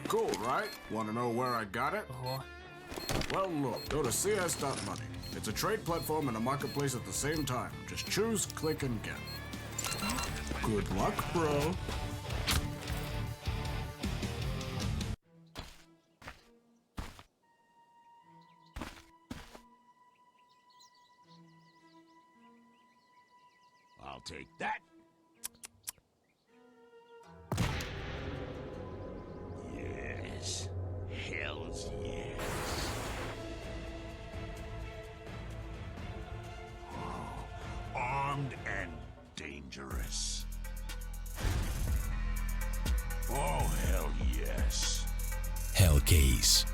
Cool, right? Want to know where I got it? Well, look, go to cs.money. It's a trade platform and a marketplace at the same time. Just choose, click, and get. Good luck, bro. I'll take that. Yes. Hells yes. Oh, armed and dangerous. Oh, hell yes. Hellcase.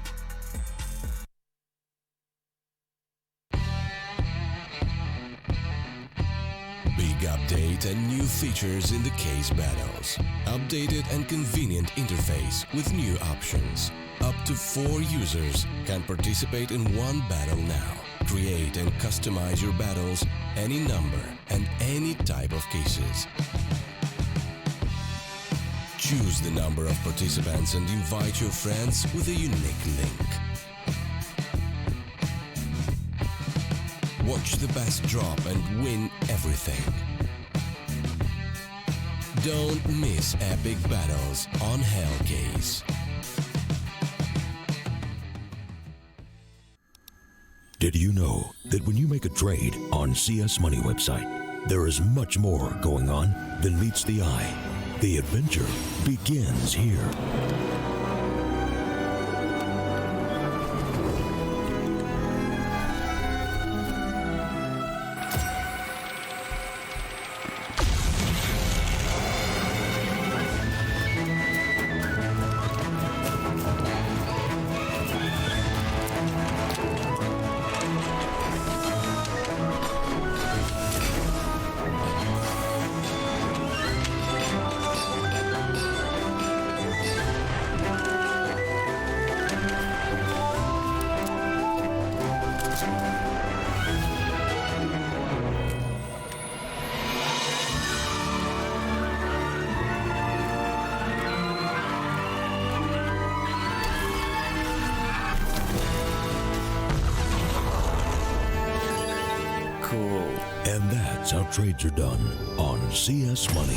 Big update and new features in the case battles. Updated and convenient interface with new options. Up to 4 users can participate in one battle now. Create and customize your battles, any number and any type of cases. Choose the number of participants and invite your friends with a unique link. Watch the best drop and win everything. Don't miss epic battles on Hellcase. Did you know that when you make a trade on CS Money website, there is much more going on than meets the eye? The adventure begins here. And that's how trades are done on CS Money.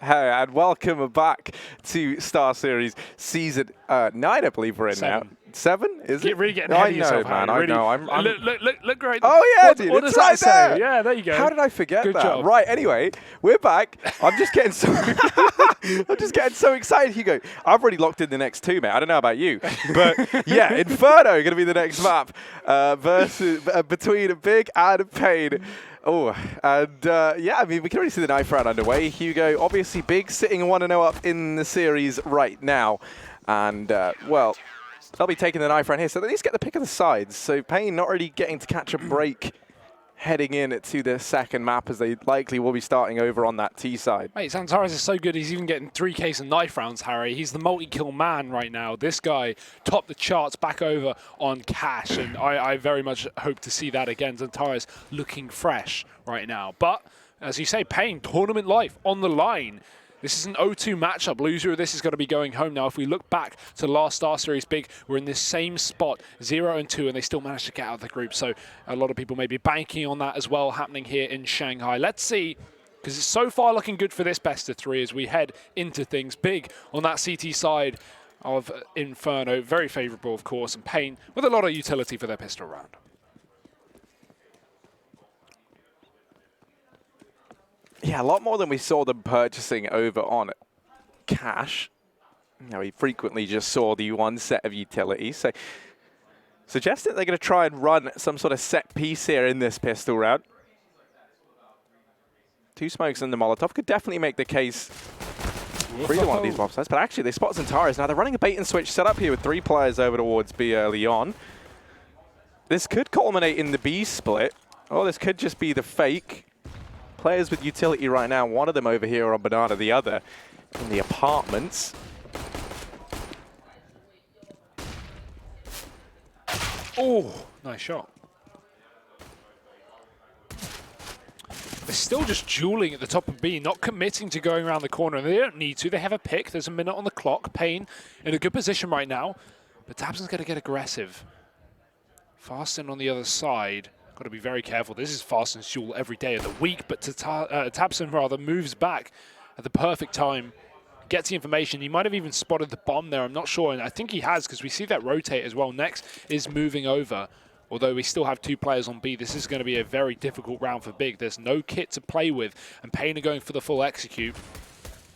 Hey, and welcome back to StarSeries Season 9, I believe we're in 7. now. 7? Is it? Really getting ahead of yourself, man. Harry. I know. Really, I'm look great. Oh, yeah, dude. What it's does right that there. say? Yeah, there you go. How did I forget Good that? job. Right, anyway, we're back. I'm just getting so I'm just getting so excited, Hugo. I've already locked in the next 2, mate. I don't know about you. But, yeah, Inferno going to be the next map versus between Big and paiN. Oh, and yeah, I mean, we can already see the knife round underway. Hugo, obviously Big sitting 1-0 up in the series right now. And, well, they'll be taking the knife round here. So they at least get the pick of the sides. So paiN not really getting to catch a break heading in to the second map, as they likely will be starting over on that T side. Mate, Santaris is so good, he's even getting 3Ks and knife rounds, Harry. He's the multi-kill man right now. This guy topped the charts back over on cash, and I very much hope to see that again. Santaris looking fresh right now. But, as you say, paiN, tournament life on the line. This is an 0-2 matchup. Loser of this is going to be going home now. If we look back to last StarSeries Big, we're in this same spot, 0-2, and they still managed to get out of the group. So a lot of people may be banking on that as well happening here in Shanghai. Let's see, because it's so far looking good for this best of 3 as we head into things. Big on that CT side of Inferno, very favorable, of course, and paiN with a lot of utility for their pistol round. Yeah, a lot more than we saw them purchasing over on cash. You know, we frequently just saw the one set of utilities. So suggesting they're going to try and run some sort of set piece here in this pistol round. 2 smokes and the Molotov could definitely make the case for either one of these mob sites. But actually, they spot Santaris. Now they're running a bait and switch setup here with 3 players over towards B early on. This could culminate in the B split. Or this could just be the fake. Players with utility right now, one of them over here on Banana, the other in the apartments. Oh, nice shot. They're still just dueling at the top of B, not committing to going around the corner. They don't need to. They have a pick. There's a minute on the clock. paiN in a good position right now. But tabseN's going to get aggressive. Fasten on the other side. Got to be very careful. This is Fasten's duel every day of the week. But tabseN rather moves back at the perfect time. Gets the information. He might have even spotted the bomb there. I'm not sure. And I think he has because we see that rotate as well. Next is moving over. Although we still have 2 players on B, this is going to be a very difficult round for Big. There's no kit to play with, and paiN are going for the full execute.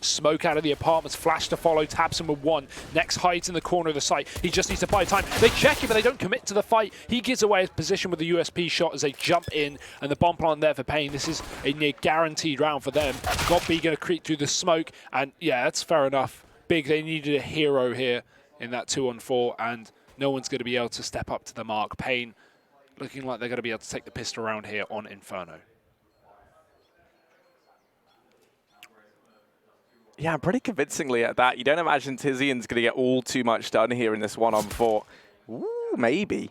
Smoke out of the apartments, flash to follow, tabseN with 1. Next hides in the corner of the site. He just needs to buy time. They check him, but they don't commit to the fight. He gives away his position with the USP shot as they jump in, and the bomb plant there for paiN. This is a near guaranteed round for them. Got B going to creep through the smoke, and yeah, that's fair enough. Big, they needed a hero here in that 2-on-4, and no one's going to be able to step up to the mark. paiN looking like they're going to be able to take the pistol round here on Inferno. Yeah, pretty convincingly at that. You don't imagine Tizian's going to get all too much done here in this 1-on-4. Ooh, maybe.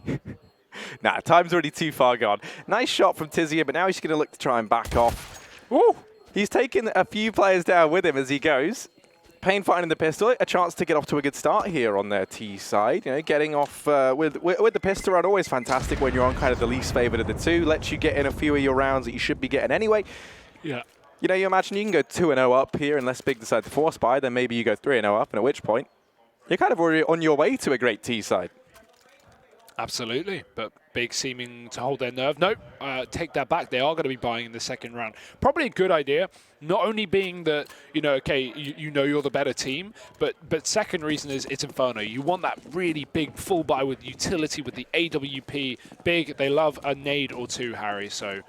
Nah, time's already too far gone. Nice shot from Tizian, but now he's going to look to try and back off. Ooh, he's taking a few players down with him as he goes. paiN finding the pistol, a chance to get off to a good start here on their T side. You know, getting off with the pistol round, always fantastic when you're on kind of the least favored of the two. Lets you get in a few of your rounds that you should be getting anyway. Yeah. You know, you imagine you can go 2-0 up here unless Big decide to force buy, then maybe you go 3-0 up, and at which point you're kind of already on your way to a great T side. Absolutely, but Big seeming to hold their nerve. Nope, take that back. They are going to be buying in the second round. Probably a good idea, not only being that, you know, okay, you know you're the better team, but second reason is it's Inferno. You want that really big full buy with utility, with the AWP. Big, they love a nade or 2, Harry, so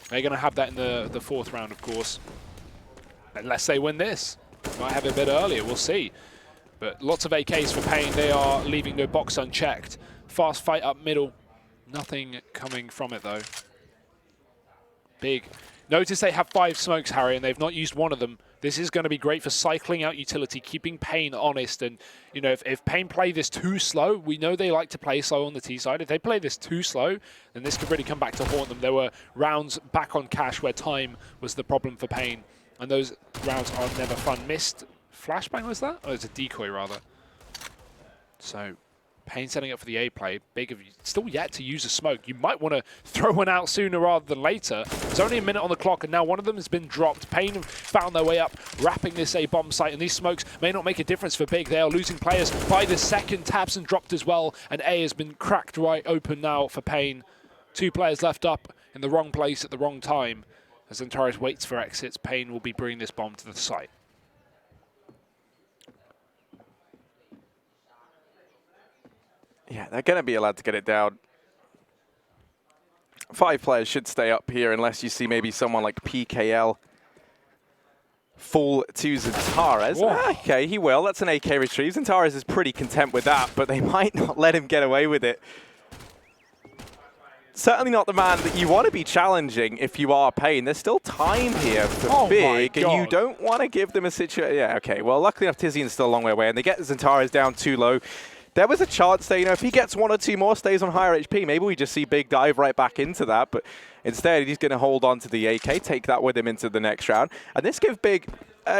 they're going to have that in the 4th round, of course. Unless they win this. Might have it a bit earlier, we'll see. But lots of AKs for paiN. They are leaving no box unchecked. Fast fight up middle. Nothing coming from it, though. Big. Notice they have 5 smokes, Harry, and they've not used one of them. This is going to be great for cycling out utility, keeping paiN honest. And, you know, if paiN play this too slow, we know they like to play slow on the T side. If they play this too slow, then this could really come back to haunt them. There were rounds back on Cash where time was the problem for paiN, and those rounds are never fun. Missed flashbang, was that? Oh, it's a decoy, rather. So paiN setting up for the A play. Big of still yet to use a smoke. You might want to throw one out sooner rather than later. There's only a minute on the clock, and now one of them has been dropped. paiN have found their way up, wrapping this A bomb site, and these smokes may not make a difference for Big. They are losing players by the second. tabseN dropped as well, and A has been cracked right open now for paiN. 2 players left up in the wrong place at the wrong time. As Antares waits for exits, paiN will be bringing this bomb to the site. Yeah, they're going to be allowed to get it down. 5 players should stay up here unless you see maybe someone like PKL fall to Zantares. Okay, he will. That's an AK retrieve. Zantares is pretty content with that, but they might not let him get away with it. Certainly not the man that you want to be challenging if you are paiN. There's still time here for Big, and you don't want to give them a situation. Yeah, okay. Well, luckily enough, Tizian's still a long way away, and they get Zantares down too low. There was a chance that, you know, if he gets 1 or 2 more, stays on higher HP, maybe we just see Big dive right back into that. But instead, he's going to hold on to the AK, take that with him into the next round. And this gives Big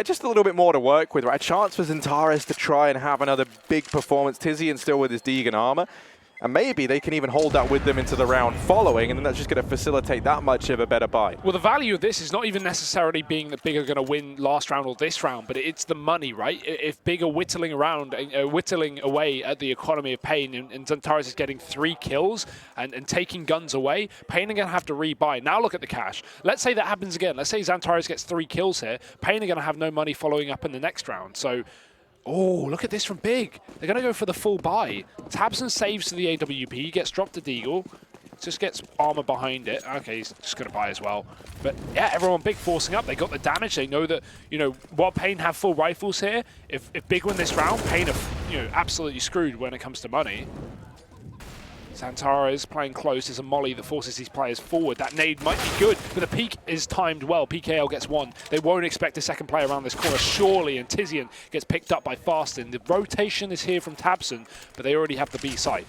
just a little bit more to work with, right? A chance for Zantares to try and have another big performance. Tizian still with his Deegan armor. And maybe they can even hold that with them into the round following, and then that's just going to facilitate that much of a better buy. Well, the value of this is not even necessarily being that Big are going to win last round or this round, but it's the money, right? If Big are whittling around, whittling away at the economy of paiN, and Zantares is getting 3 kills and taking guns away, paiN are going to have to rebuy. Now look at the cash. Let's say that happens again. Let's say Zantares gets 3 kills here. paiN are going to have no money following up in the next round. So, oh, look at this from Big. They're going to go for the full buy. tabseN saves to the AWP. He gets dropped to Deagle. Just gets armor behind it. Okay, he's just going to buy as well. But yeah, everyone Big forcing up. They got the damage. They know that, you know, while paiN have full rifles here, if Big win this round, paiN are, you know, absolutely screwed when it comes to money. Zantares playing close. There's a molly that forces these players forward. That nade might be good, but the peek is timed well. PKL gets 1. They won't expect a second player around this corner, surely, and Tizian gets picked up by Fasten. The rotation is here from tabseN, but they already have the B site.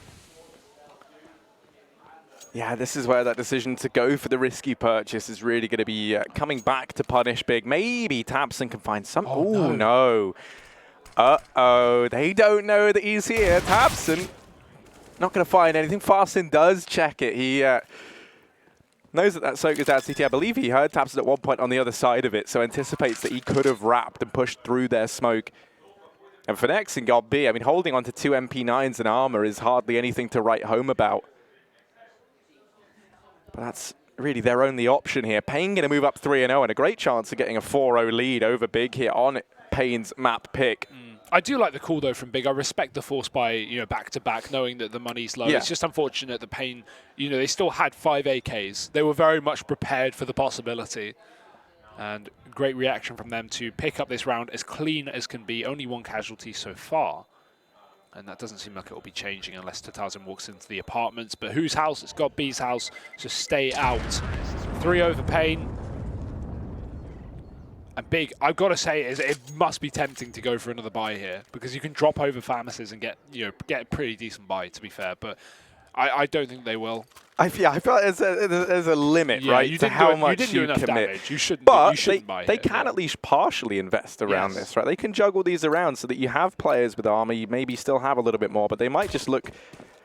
Yeah, this is where that decision to go for the risky purchase is really going to be coming back to punish Big. Maybe tabseN can find some. Oh, no. Uh-oh. They don't know that he's here. tabseN not going to find anything. farstin does check it. He knows that soak is out CT. I believe he heard tabseN at one point on the other side of it, so anticipates that he could have wrapped and pushed through their smoke. And for next in God B, I mean, holding on to 2 MP9s and armor is hardly anything to write home about. But that's really their only option here. paiN going to move up 3-0 and a great chance of getting a 4-0 lead over Big here on paiN's map pick. I do like the call, though, from Big. I respect the force by, back-to-back, knowing that the money's low. Yeah. It's just unfortunate that paiN, they still had 5 AKs. They were very much prepared for the possibility. And great reaction from them to pick up this round as clean as can be. Only 1 casualty so far. And that doesn't seem like it will be changing unless tatarZN walks into the apartments. But whose house? It's God B's house. So stay out. 3-0 for paiN. And Big, I've got to say, it must be tempting to go for another buy here, because you can drop over Famis's and get a pretty decent buy, to be fair. But I don't think they will. I feel like there's a limit, right, to how much you commit. Damage. You shouldn't. But you shouldn't buy they it, can at least partially invest around this, right? They can juggle these around so that you have players with armor. You maybe still have a little bit more, but they might just look.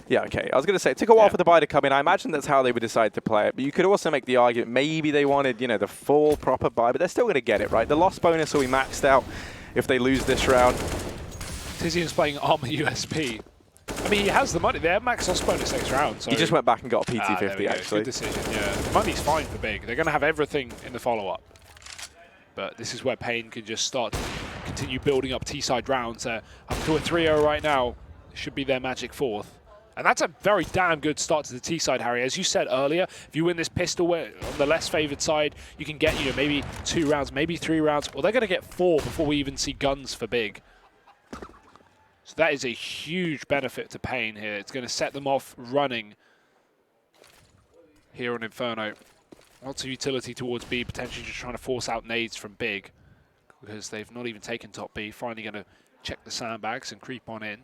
Yeah, okay. I was going to say, it took a while for the buy to come in. I imagine that's how they would decide to play it. But you could also make the argument maybe they wanted, the full proper buy, but they're still going to get it, right? The loss bonus will be maxed out if they lose this round. TiziaN's playing armor USP. I mean, he has the money. They have max loss bonus next round. So He just went back and got a PT50, actually. Good decision, yeah. The money's fine for Big. They're going to have everything in the follow-up. But this is where paiN can just start to continue building up T-side rounds. Up to a 3-0 right now. It should be their magic 4th. And that's a very damn good start to the T-side, Harry. As you said earlier, if you win this pistol on the less favored side, you can get maybe 2 rounds, maybe 3 rounds. Well, they're going to get 4 before we even see guns for Big. So that is a huge benefit to paiN here. It's going to set them off running here on Inferno. Lots of utility towards B, potentially just trying to force out nades from Big, because they've not even taken top B. Finally going to check the sandbags and creep on in.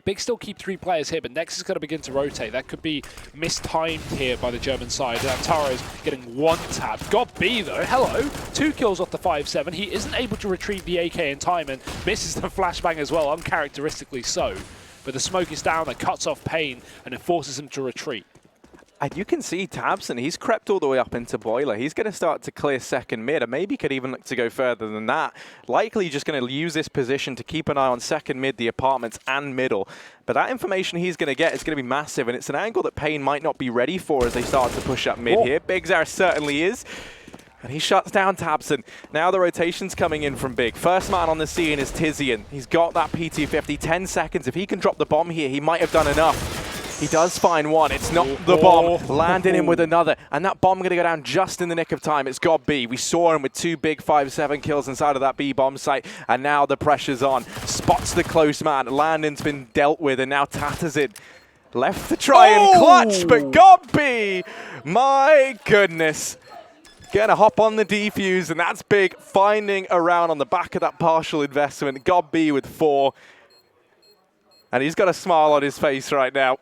Big still keep 3 players here, but Nex is going to begin to rotate. That could be mistimed here by the German side. Taro is getting 1 tap. God B, though, hello. 2 kills off the 5-7. He isn't able to retrieve the AK in time and misses the flashbang as well, uncharacteristically so. But the smoke is down, that cuts off paiN, and it forces him to retreat. And you can see tabseN, he's crept all the way up into Boiler. He's going to start to clear second mid, and maybe could even look to go further than that. Likely just going to use this position to keep an eye on second mid, the apartments, and middle. But that information he's going to get is going to be massive, and it's an angle that paiN might not be ready for as they start to push up mid here. Big Zara certainly is. And he shuts down tabseN. Now the rotation's coming in from Big. First man on the scene is TiziaN. He's got that PT50, 10 seconds. If he can drop the bomb here, he might have done enough. He does find 1. It's not the bomb. Landing him with another. And that bomb going to go down just in the nick of time. It's God B. We saw him with 2 big 5-7 kills inside of that B bomb site. And now the pressure's on. Spots the close man. Landon's been dealt with. And now tatarZN left to try and clutch. But God B, my goodness. Gonna hop on the defuse. And that's Big finding a round on the back of that partial investment. God B with 4. And he's got a smile on his face right now.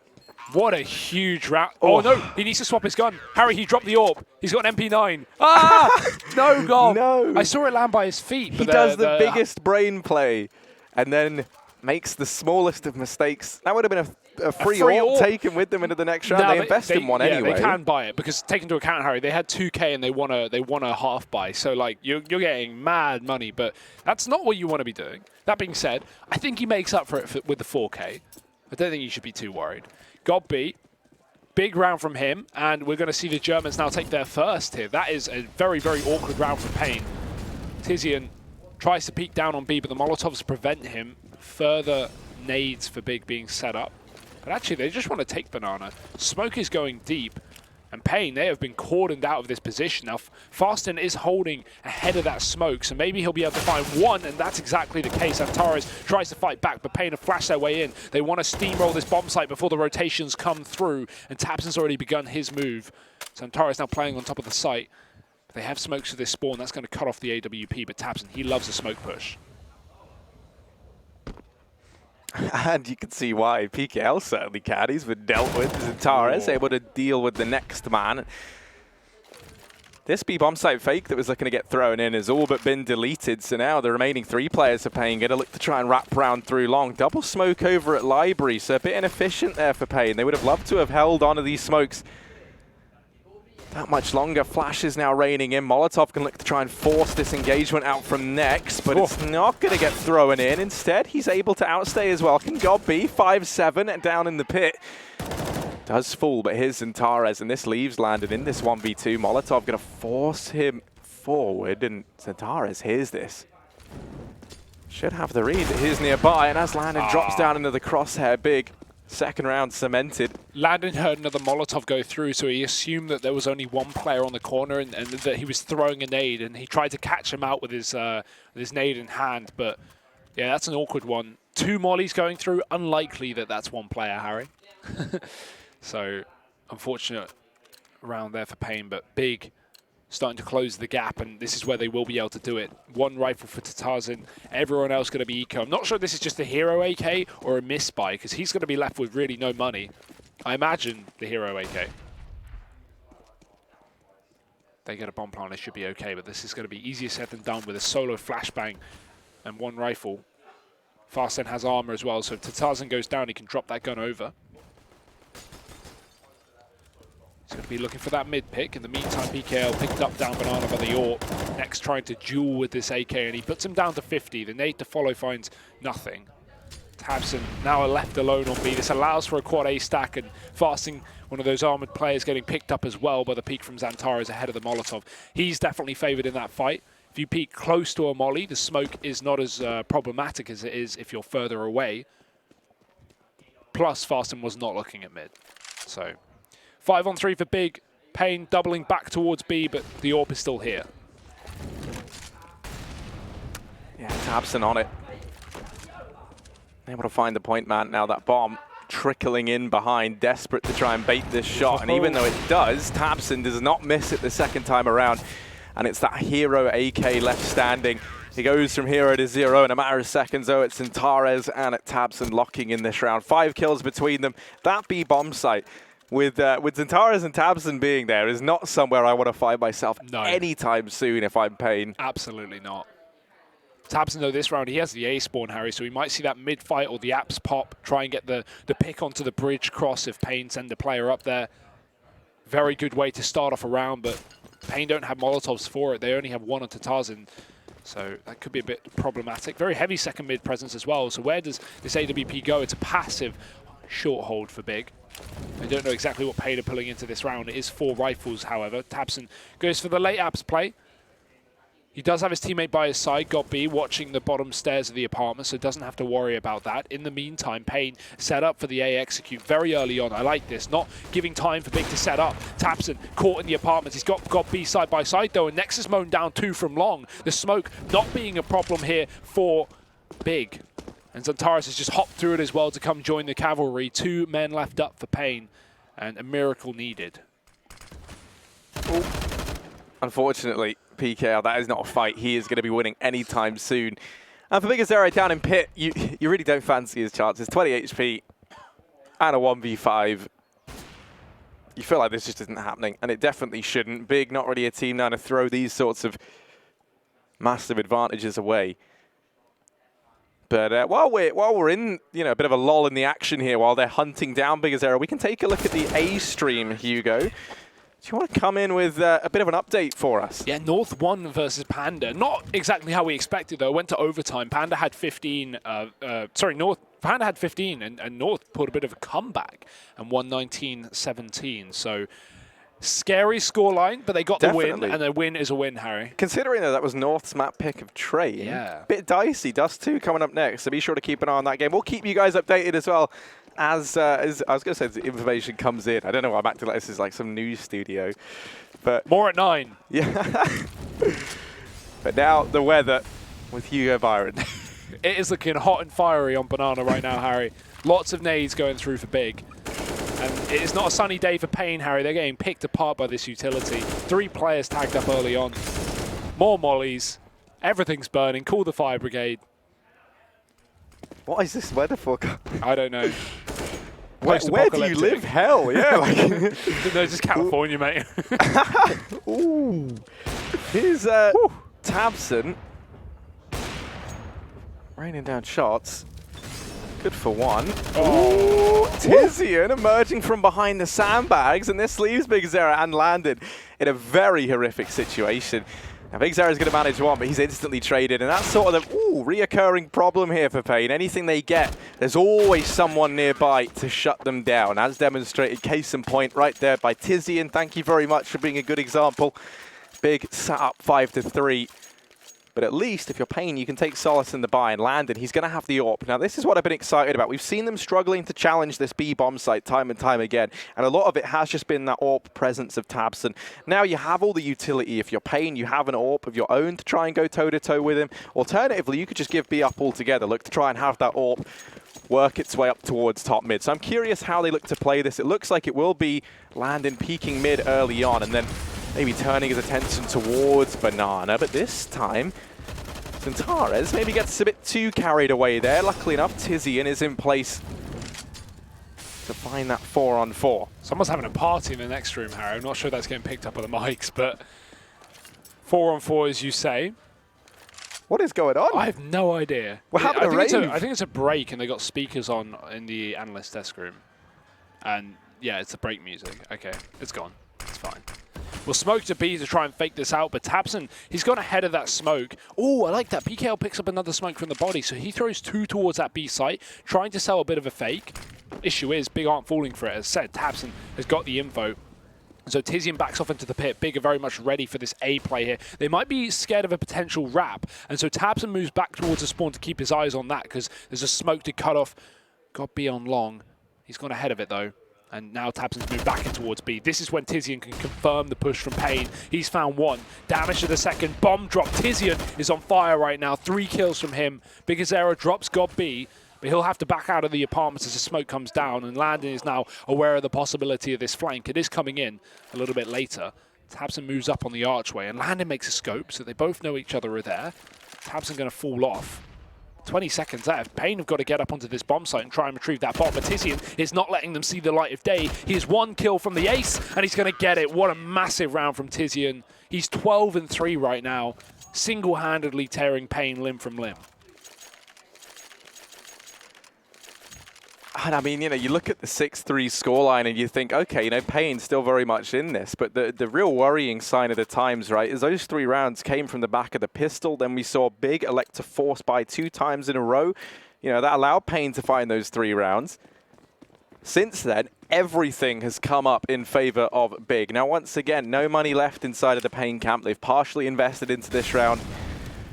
What a huge round. Oh, no. He needs to swap his gun. Harry, he dropped the AWP. He's got an MP9. Ah! No goal. No. I saw it land by his feet. He does the biggest brain play and then makes the smallest of mistakes. That would have been a free AWP taken with them into the next round. They invest in one anyway. They can buy it, because take into account, Harry, they had 2K and they won a half buy. So, like, you're getting mad money, but that's not what you want to be doing. That being said, I think he makes up for it with the 4K. I don't think you should be too worried. God B, big round from him, and we're going to see the Germans now take their first here. That is a very, very awkward round for paiN. TiziaN tries to peek down on B, but the Molotovs prevent him. Further nades for Big being set up. But actually, they just want to take Banana. Smoke is going deep. And paiN, they have been cordoned out of this position. Now, farstin is holding ahead of that smoke, so maybe he'll be able to find 1, and that's exactly the case. Antares tries to fight back, but paiN have flashed their way in. They want to steamroll this bomb site before the rotations come through, and tabseN's already begun his move. So Antares now playing on top of the site. They have smokes for this spawn. That's going to cut off the AWP, but tabseN, he loves a smoke push. And you can see why. PKL certainly can. He's been dealt with. Zantares able to deal with the next man. This B-bomb site fake that was looking to get thrown in has all but been deleted. So now the remaining 3 players are paiN going to look to try and wrap round through long. Double smoke over at Library, so a bit inefficient there for paiN. They would have loved to have held onto these smokes that much longer. Flash is now raining in. Molotov can look to try and force this engagement out from next, but it's not going to get thrown in. Instead, he's able to outstay as well. Can God be 5-7 and down in the pit. Does fall, but here's Zantares, and this leaves Landon in this 1v2. Molotov going to force him forward, and Zantares hears this. Should have the read. Here's nearby, and as Landon drops down into the crosshair, big. Second round cemented. Landon heard another Molotov go through, so he assumed that there was only one player on the corner and that he was throwing a nade, and he tried to catch him out with his nade in hand. But yeah, that's an awkward one. 2 mollies going through. Unlikely that that's one player, Harry. So unfortunate round there for paiN, but big starting to close the gap, and this is where they will be able to do it. 1 rifle for Tatazin, everyone else going to be eco. I'm not sure this is just a hero AK or a misbuy, because he's going to be left with really no money. I imagine the hero AK. They get a bomb plant, it should be okay, but this is going to be easier said than done with a solo flashbang and 1 rifle. paiN has armor as well, so if Tatazin goes down, he can drop that gun over. He's going to be looking for that mid pick. In the meantime, PKL picked up down Banana by the AWP. Next trying to duel with this AK, and he puts him down to 50. The nade to follow finds nothing. Tabson now left alone on B. This allows for a quad A stack, and Fasting, one of those armored players, getting picked up as well by the peek from Zantares ahead of the Molotov. He's definitely favored in that fight. If you peek close to a molly, the smoke is not as problematic as it is if you're further away. Plus, Fasting was not looking at mid. So 5-on-3 for big. paiN doubling back towards B, but the AWP is still here. Yeah, Tabson on it. Able to find the point man now. That bomb trickling in behind, desperate to try and bait this shot. And even though it does, Tabson does not miss it the second time around. And it's that hero AK left standing. He goes from hero to 0 in a matter of seconds, though. It's Zantares and Tabson locking in this round. 5 kills between them. That B bomb site, with Zantares and Tabson being there, is not somewhere I want to find myself anytime soon if I'm paiN. Absolutely not. Tabson, though, this round, he has the A spawn, Harry, so we might see that mid-fight or the apps pop, try and get the pick onto the bridge cross if paiN send a player up there. Very good way to start off a round, but paiN don't have Molotovs for it. They only have 1 on Tatazin, so that could be a bit problematic. Very heavy second mid presence as well, so where does this AWP go? It's a passive short hold for big. I don't know exactly what paiN are pulling into this round. It is 4 rifles, however. Tabson goes for the late apps play. He does have his teammate by his side, Got B, watching the bottom stairs of the apartment, so doesn't have to worry about that. In the meantime, paiN set up for the A execute very early on. I like this, not giving time for Big to set up. Tabson caught in the apartment. He's got B side by side, though, and Nexus mown down 2 from long. The smoke not being a problem here for Big. And Zantares has just hopped through it as well to come join the cavalry. 2 men left up for paiN, and a miracle needed. Ooh. Unfortunately, PKL, that is not a fight he is going to be winning anytime soon. And for Big Azera down in pit, you really don't fancy his chances. 20 HP and a 1v5. You feel like this just isn't happening, and it definitely shouldn't. Big, not really a team now to throw these sorts of massive advantages away. But while we're in, a bit of a lull in the action here, while they're hunting down Big Azera, we can take a look at the A stream, Hugo. Do you want to come in with a bit of an update for us? Yeah, North won versus Panda. Not exactly how we expected, though. Went to overtime. Panda had 15. Panda had 15, and North put a bit of a comeback and won 19-17. So scary scoreline, but they got the win, and a win is a win, Harry. Considering that was North's map pick of train, bit dicey. Dust 2 coming up next, so be sure to keep an eye on that game. We'll keep you guys updated as well. As I was going to say, as the information comes in. I don't know why I'm acting like this is like some news studio. But more at 9. Yeah. But now the weather with Hugo Byron. It is looking hot and fiery on Banana right now, Harry. Lots of nades going through for Big. And it is not a sunny day for paiN, Harry. They're getting picked apart by this utility. 3 players tagged up early on. More mollies. Everything's burning. Call the fire brigade. What is this weather forecast? I don't know. Where do you live? Hell, yeah. Like No, just California, mate. Ooh. Here's Tabson. Raining down shots. Good for one. Oh, Tizian emerging from behind the sandbags, and this leaves Big Zera and Landon in a very horrific situation. Now, Big Zera's going to manage one, but he's instantly traded, and that's sort of the reoccurring problem here for paiN. Anything they get, there's always someone nearby to shut them down, as demonstrated, case in point, right there by Tizian. Thank you very much for being a good example. Big sat up 5-3. But at least if you're paiN, you can take solace in the buy, and Landon, he's going to have the AWP. Now, this is what I've been excited about. We've seen them struggling to challenge this B bomb site time and time again, and a lot of it has just been that AWP presence of Tabson. Now you have all the utility. If you're paiN, you have an AWP of your own to try and go toe-to-toe with him. Alternatively, you could just give B up altogether. Look to try and have that AWP work its way up towards top mid. So I'm curious how they look to play this. It looks like it will be Landon peeking mid early on, and then maybe turning his attention towards Banana, but this time, Zantares maybe gets a bit too carried away there. Luckily enough, Tizian is in place to find that 4-on-4. Someone's having a party in the next room, Harry. I'm not sure that's getting picked up on the mics, but 4-on-4, as you say. What is going on? I have no idea. What happened to Rave? I think it's a break, and they got speakers on in the analyst desk room. And yeah, it's the break music. Okay, it's gone. It's fine. We'll smoke to B to try and fake this out, but Tabson, he's gone ahead of that smoke. Oh, I like that. PKL picks up another smoke from the body, so he throws two towards that B site, trying to sell a bit of a fake. Issue is, Big aren't falling for it. As said, Tabson has got the info. So Tizian backs off into the pit. Big are very much ready for this A play here. They might be scared of a potential wrap, and so Tabson moves back towards the spawn to keep his eyes on that, because there's a smoke to cut off. Got B on long. He's gone ahead of it, though. And now Tabson's moved back in towards B. This is when Tizian can confirm the push from paiN. He's found one. Damage to the second. Bomb drop. Tizian is on fire right now. 3 kills from him. Big Azera drops God B, but he'll have to back out of the apartments as the smoke comes down. And Landon is now aware of the possibility of this flank. It is coming in a little bit later. Tabson moves up on the archway, and Landon makes a scope, so they both know each other are there. Tabson going to fall off. 20 seconds left. paiN have got to get up onto this bomb site and try and retrieve that bomb. But Tizian is not letting them see the light of day. He has 1 kill from the ace, and he's going to get it. What a massive round from Tizian. He's 12-3 right now, single-handedly tearing paiN limb from limb. And I mean, you know, you look at the 6-3 scoreline and you think, okay, you know, paiN's still very much in this. But the real worrying sign of the times, right, is those 3 rounds came from the back of the pistol. Then we saw Big elect to force buy 2 times in a row. You know, that allowed paiN to find those 3 rounds. Since then, everything has come up in favor of Big. Now, once again, no money left inside of the paiN camp. They've partially invested into this round.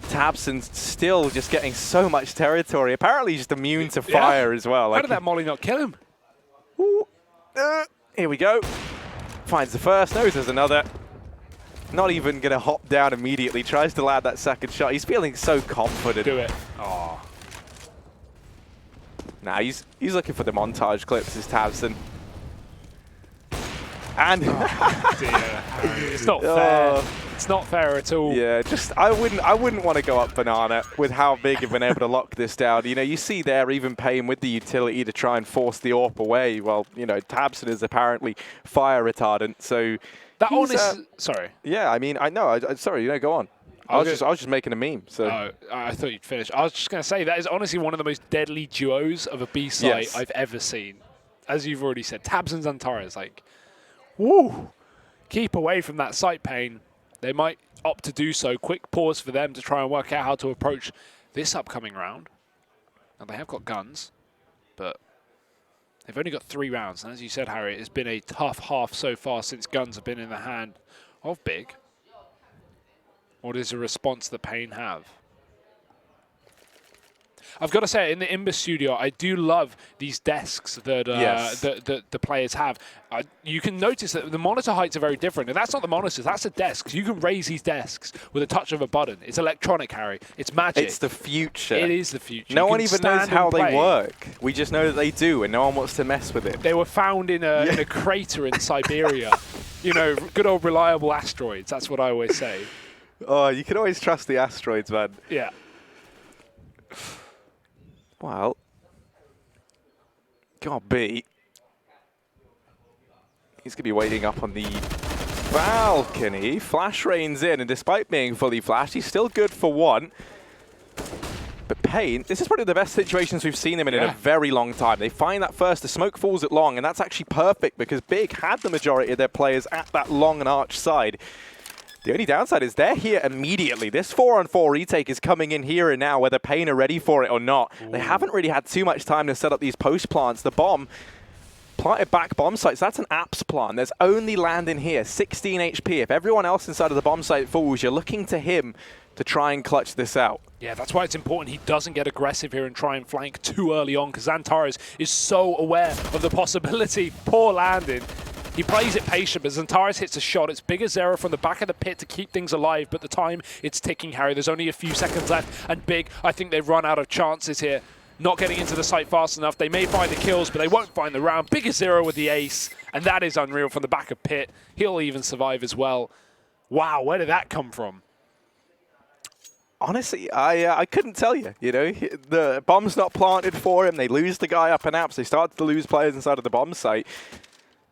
Tabson's still just getting so much territory. Apparently he's just immune to fire as well. How did that molly not kill him? Ooh, here we go. Finds the first, knows there's another. Not even going to hop down immediately. Tries to land that second shot. He's feeling so confident. Do it. Oh. Nah, he's looking for the montage clips, this Tabson. And oh, dear. It's not fair. It's not fair at all. Yeah, just I wouldn't want to go up Banana with how Big have been able to lock this down. You know, you see there even paiN with the utility to try and force the AWP away. Well, you know, Tabson is apparently fire retardant, so that honest. Sorry. Yeah, I mean, I know. Sorry, you know, go on. I was just making a meme. So I thought you'd finish. I was just going to say that is honestly one of the most deadly duos of a B site I've ever seen. As you've already said, Tabs and Zantares, like, woo, keep away from that site, paiN. They might opt to do so. Quick pause for them to try and work out how to approach this upcoming round. Now, they have got guns, but they've only got 3 rounds. And as you said, Harry, it's been a tough half so far since guns have been in the hand of Big. What is the response that paiN have? I've got to say, in the Imbus studio, I do love these desks that the players have. You can notice that the monitor heights are very different, and that's not the monitors, that's the desks. You can raise these desks with a touch of a button. It's electronic, Harry. It's magic. It's the future. It is the future. No one even knows how they work. We just know that they do, and no one wants to mess with it. They were found in a crater in Siberia. You know, good old reliable asteroids. That's what I always say. Oh, you can always trust the asteroids, man. Yeah. Well, got B. He's going to be waiting up on the balcony. Flash rains in, and despite being fully flashed, he's still good for one. But paiN, this is probably the best situations we've seen him in a very long time. They find that first, the smoke falls at long, and that's actually perfect because Big had the majority of their players at that long and arch side. The only downside is they're here immediately. This 4-on-4 retake is coming in here and now, whether paiN are ready for it or not. Ooh. They haven't really had too much time to set up these post plants. The bomb, planted back bomb sites, that's an apps plant. There's only land in here, 16 HP. If everyone else inside of the bomb site falls, you're looking to him to try and clutch this out. Yeah, that's why it's important he doesn't get aggressive here and try and flank too early on, because Xantares is so aware of the possibility. Poor landing. He plays it patient, but Xantares hits a shot. It's bigger Zero from the back of the pit to keep things alive, but the time it's ticking, Harry. There's only a few seconds left, and Big, I think they've run out of chances here. Not getting into the site fast enough. They may find the kills, but they won't find the round. Bigger Zero with the ace, and that is unreal from the back of pit. He'll even survive as well. Wow, where did that come from? Honestly, I couldn't tell you. You know, the bomb's not planted for him. They lose the guy up in apps. They start to lose players inside of the bomb site.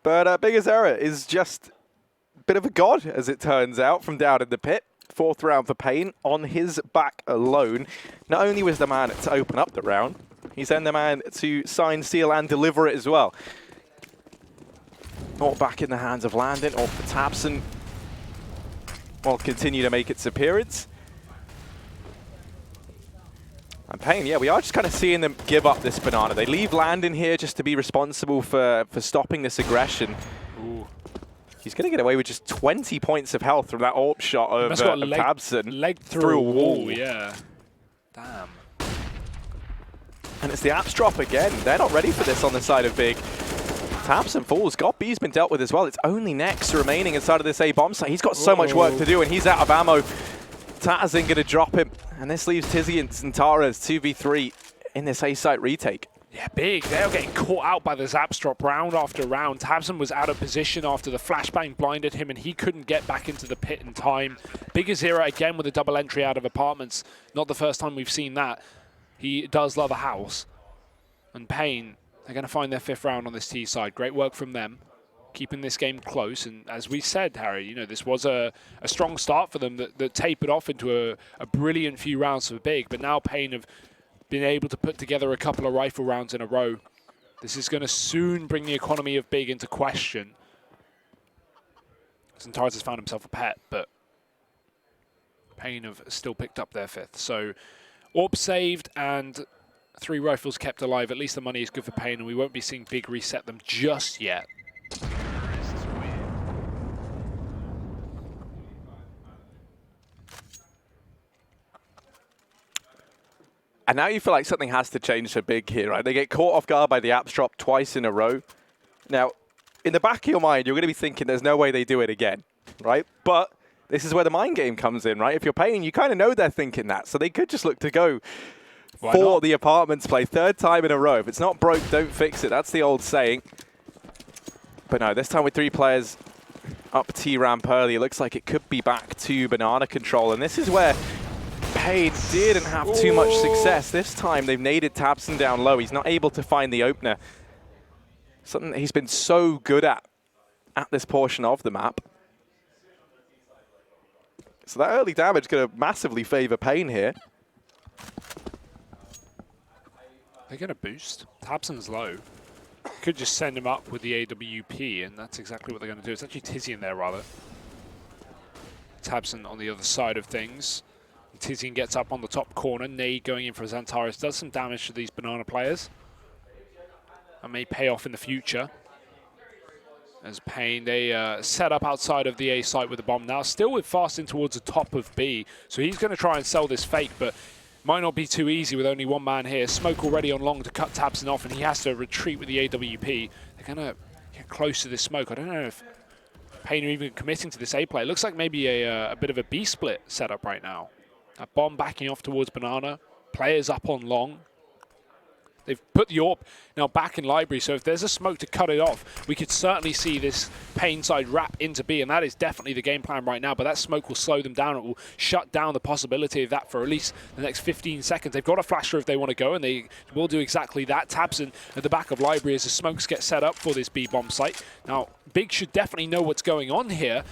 But Big Azera is just a bit of a god, as it turns out, from down in the pit. 4th round for paiN on his back alone. Not only was the man to open up the round, he's then the man to sign, seal, and deliver it as well. Not back in the hands of Landon or for tabseN will continue to make its appearance. And paiN, yeah, we are just kind of seeing them give up this banana. They leave Landon here just to be responsible for stopping this aggression. Ooh. He's going to get away with just 20 points of health from that AWP shot of tabseN. Leg through a wall, yeah. Damn. And it's the apps drop again. They're not ready for this on the side of Big. tabseN falls. Got B's been dealt with as well. It's only Nex remaining inside of this A bomb site. He's got so much work to do, and he's out of ammo. tatsyn going to drop him, and this leaves Tizzy and Xantares 2v3 in this A site retake. Yeah, Big. They're getting caught out by the zaps drop round after round. tabseN was out of position after the flashbang blinded him, and he couldn't get back into the pit in time. Big Azera again with a double entry out of apartments. Not the first time we've seen that. He does love a house. And paiN, they're going to find their 5th round on this T side. Great work from them, keeping this game close. And as we said, Harry, you know, this was a strong start for them that tapered off into a brilliant few rounds for Big. But now paiN have been able to put together a couple of rifle rounds in a row. This is going to soon bring the economy of Big into question. Xantares has found himself a pet, but paiN have still picked up their 5th. So AWP saved and 3 rifles kept alive. At least the money is good for paiN, and we won't be seeing Big reset them just yet. And now you feel like something has to change for Big here, right? They get caught off guard by the apps drop twice in a row. Now, in the back of your mind, you're going to be thinking there's no way they do it again, right? But this is where the mind game comes in, right? If you're paiN, you kind of know they're thinking that. So they could just look to go for the apartments play 3rd time in a row. If it's not broke, don't fix it. That's the old saying. But no, this time with 3 players up T ramp early, it looks like it could be back to banana control. And this is where paiN didn't have too much success. This time they've naded tabseN down low. He's not able to find the opener. Something that he's been so good at this portion of the map. So that early damage is going to massively favor paiN here. They're going to boost. tabseN's low. Could just send him up with the AWP, and that's exactly what they're going to do. It's actually Tizzy in there, rather. tabseN on the other side of things. Tizian gets up on the top corner. Nade going in for Xantares does some damage to these banana players. That may pay off in the future. As paiN, they set up outside of the A site with the bomb now. Still with fasting towards the top of B. So he's going to try and sell this fake, but might not be too easy with only 1 man here. Smoke already on long to cut tabseN off, and he has to retreat with the AWP. They're going to get close to this smoke. I don't know if paiN are even committing to this A play. It looks like maybe a bit of a B split setup right now. A bomb backing off towards banana. Players up on long. They've put the AWP now back in library, so if there's a smoke to cut it off, we could certainly see this paiN side wrap into B, and that is definitely the game plan right now, but that smoke will slow them down. It will shut down the possibility of that for at least the next 15 seconds. They've got a flasher if they want to go, and they will do exactly that. tabseN at the back of library as the smokes get set up for this B bomb site. Now, Big should definitely know what's going on here.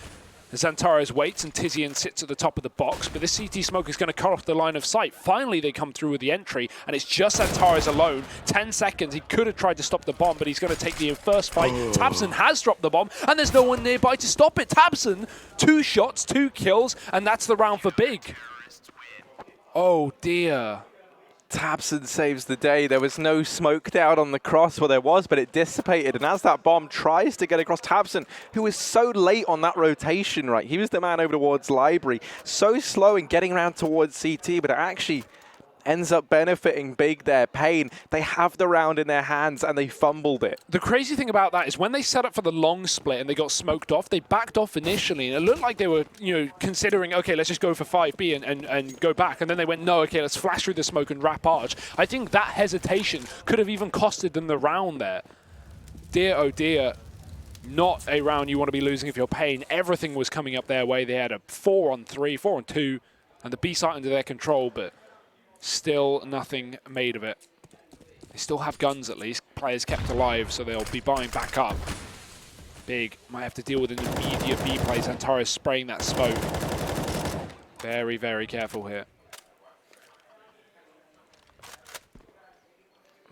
Antares waits and taiN sits at the top of the box, but this CT smoke is going to cut off the line of sight. Finally, they come through with the entry, and it's just Antares alone. 10 seconds. He could have tried to stop the bomb, but he's going to take the first fight. tabseN has dropped the bomb, and there's no one nearby to stop it. tabseN, 2 shots, 2 kills, and that's the round for Big. Oh, dear. tabseN saves the day. There was no smoke down on the cross, well there was, but it dissipated. And as that bomb tries to get across, tabseN, who was so late on that rotation, right? He was the man over towards library, so slow in getting around towards CT, but it actually ends up benefiting Big there. paiN, they have the round in their hands and they fumbled it. The crazy thing about that is when they set up for the long split and they got smoked off, they backed off initially, and it looked like they were, considering, okay, let's just go for 5B and go back, and then they went, no, okay, let's flash through the smoke and wrap arch. I think that hesitation could have even costed them the round there. Dear, oh dear. Not a round you want to be losing if you're paiN. Everything was coming up their way. They had a 4-on-3, 4-on-2, and the B site under their control, but still nothing made of it. They still have guns at least. Players kept alive, so they'll be buying back up. Big might have to deal with an immediate B play. Antares spraying that smoke. Very, very careful here.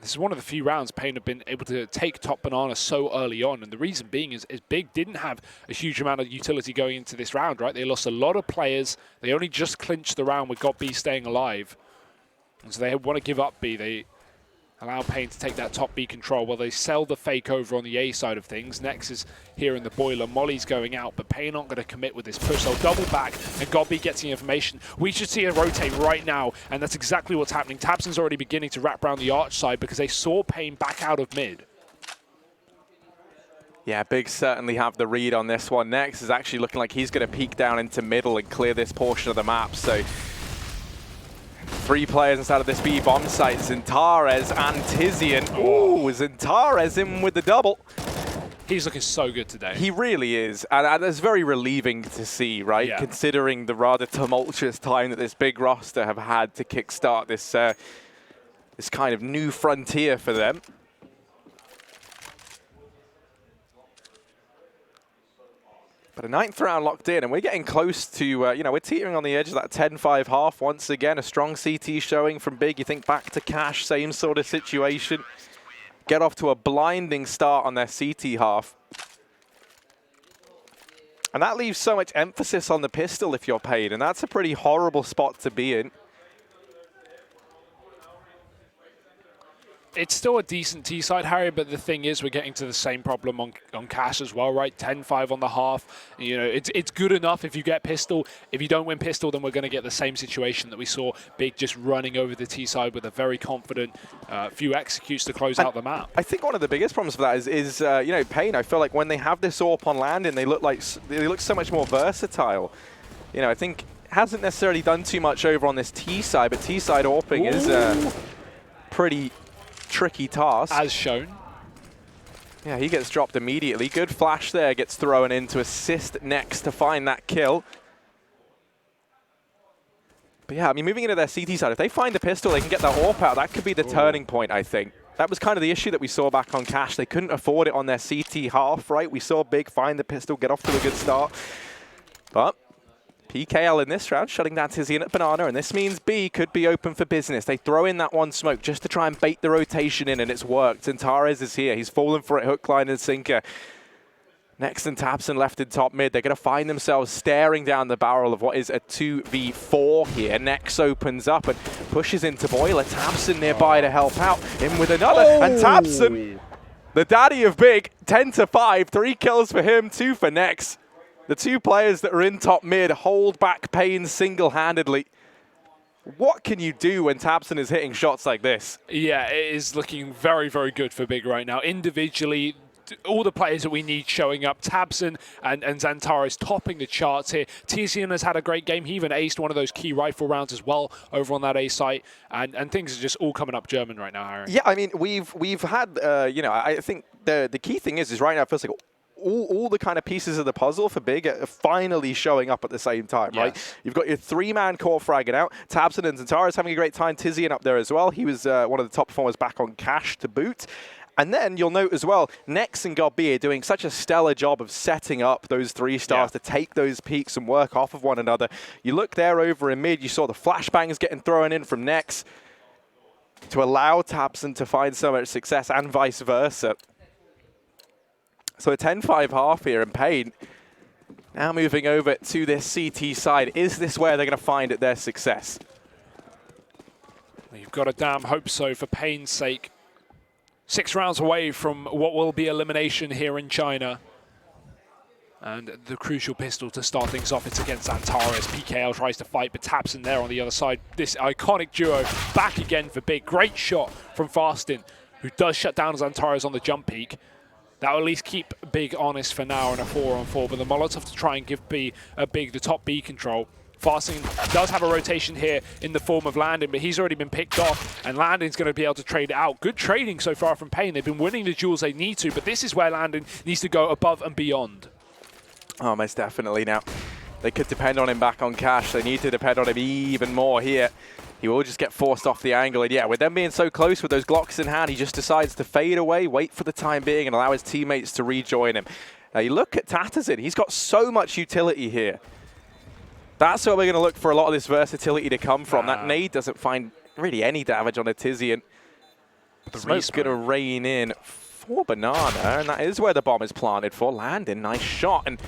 This is one of the few rounds paiN have been able to take top banana so early on, and the reason being is Big didn't have a huge amount of utility going into this round, right? They lost a lot of players. They only just clinched the round with GotB staying alive. And so they want to give up B. They allow paiN to take that top B control while they sell the fake over on the A side of things. Nex is here in the boiler. Molly's going out, but paiN aren't going to commit with this push. They'll double back, and GotB gets the information. We should see a rotate right now, and that's exactly what's happening. tabseN's already beginning to wrap around the arch side because they saw paiN back out of mid. Yeah, Big certainly have the read on this one. Nex is actually looking like he's going to peek down into middle and clear this portion of the map. So 3 players inside of this B bomb site, Antares and taiN. Ooh, Antares in with the double. He's looking so good today. He really is, and it's very relieving to see, right? Yeah. Considering the rather tumultuous time that this Big roster have had to kickstart this this kind of new frontier for them. But a 9th round locked in, and we're getting close to, we're teetering on the edge of that 10-5 half once again. A strong CT showing from Big. You think back to Cash, same sort of situation. Get off to a blinding start on their CT half. And that leaves so much emphasis on the pistol if you're paiN, and that's a pretty horrible spot to be in. It's still a decent T side, Harry, but the thing is we're getting to the same problem on Cash as well, right? 10-5 on the half. It's good enough if you get pistol. If you don't win pistol, then we're going to get the same situation that we saw. Big just running over the T side with a very confident few executes to close out the map. I think one of the biggest problems for that is paiN. I feel like when they have this AWP on landing, they look so much more versatile. I think hasn't necessarily done too much over on this T side, but T side AWPing is pretty tricky task. As shown. Yeah, he gets dropped immediately. Good flash there, gets thrown in to assist Nex to find that kill. But yeah, I mean, moving into their CT side, if they find the pistol, they can get the AWP out. That could be the turning point, I think. That was kind of the issue that we saw back on Cash. They couldn't afford it on their CT half, right? We saw Big find the pistol, get off to a good start. But PKL in this round, shutting down taiN at Banana, and this means B could be open for business. They throw in that one smoke just to try and bait the rotation in, and it's worked. Antares is here. He's fallen for it, hook, line, and sinker. Nex and tabseN left in top mid. They're going to find themselves staring down the barrel of what is a 2v4 here. Nex opens up and pushes into boiler. tabseN nearby to help out. In with another, and tabseN, the daddy of Big, 10-5, 3 kills for him, 2 for Nex. The 2 players that are in top mid hold back paiN single-handedly. What can you do when tabseN is hitting shots like this? Yeah, it is looking very, very good for Big right now. Individually, all the players that we need showing up. Tabson and Xantares topping the charts here. Tizian has had a great game. He even aced one of those key rifle rounds as well over on that A site. And things are just all coming up German right now, Harry. Yeah, I mean, we've had, you know, I think the key thing is right now it feels like all the kind of pieces of the puzzle for Big are finally showing up at the same time, right? You've got your 3-man core fragging out. Tabson and Xantares having a great time. Tizian up there as well. He was one of the top performers back on Cash to boot. And then you'll note as well, Nex and Godby are doing such a stellar job of setting up those 3 stars to take those peaks and work off of one another. You look there over in mid, you saw the flashbangs getting thrown in from Nex to allow Tabson to find so much success and vice versa. So a 10-5 half here, and paiN now moving over to this CT side. Is this where they're going to find their success? You've got to damn hope so for paiN's sake. 6 rounds away from what will be elimination here in China. And the crucial pistol to start things off, it's against Xantares. PKL tries to fight, but Tabson there on the other side. This iconic duo back again for Big. Great shot from Fastin, who does shut down Xantares on the jump peak. That will at least keep Big honest for now in a 4-on-4, but the Molotov to try and give Big the top B control. Fasting does have a rotation here in the form of Landon, but he's already been picked off, and Landon's going to be able to trade it out. Good trading so far from paiN. They've been winning the duels they need to, but this is where Landon needs to go above and beyond. Oh, most definitely. Now, they could depend on him back on Cash. They need to depend on him even more here. He will just get forced off the angle. And yeah, with them being so close with those Glocks in hand, he just decides to fade away, wait for the time being, and allow his teammates to rejoin him. Now, you look at Tattersson. He's got so much utility here. That's where we're going to look for a lot of this versatility to come from. That nade doesn't find really any damage on a Tizian. The smoke's going to rain in for Banana, and that is where the bomb is planted for. Landon, nice shot. And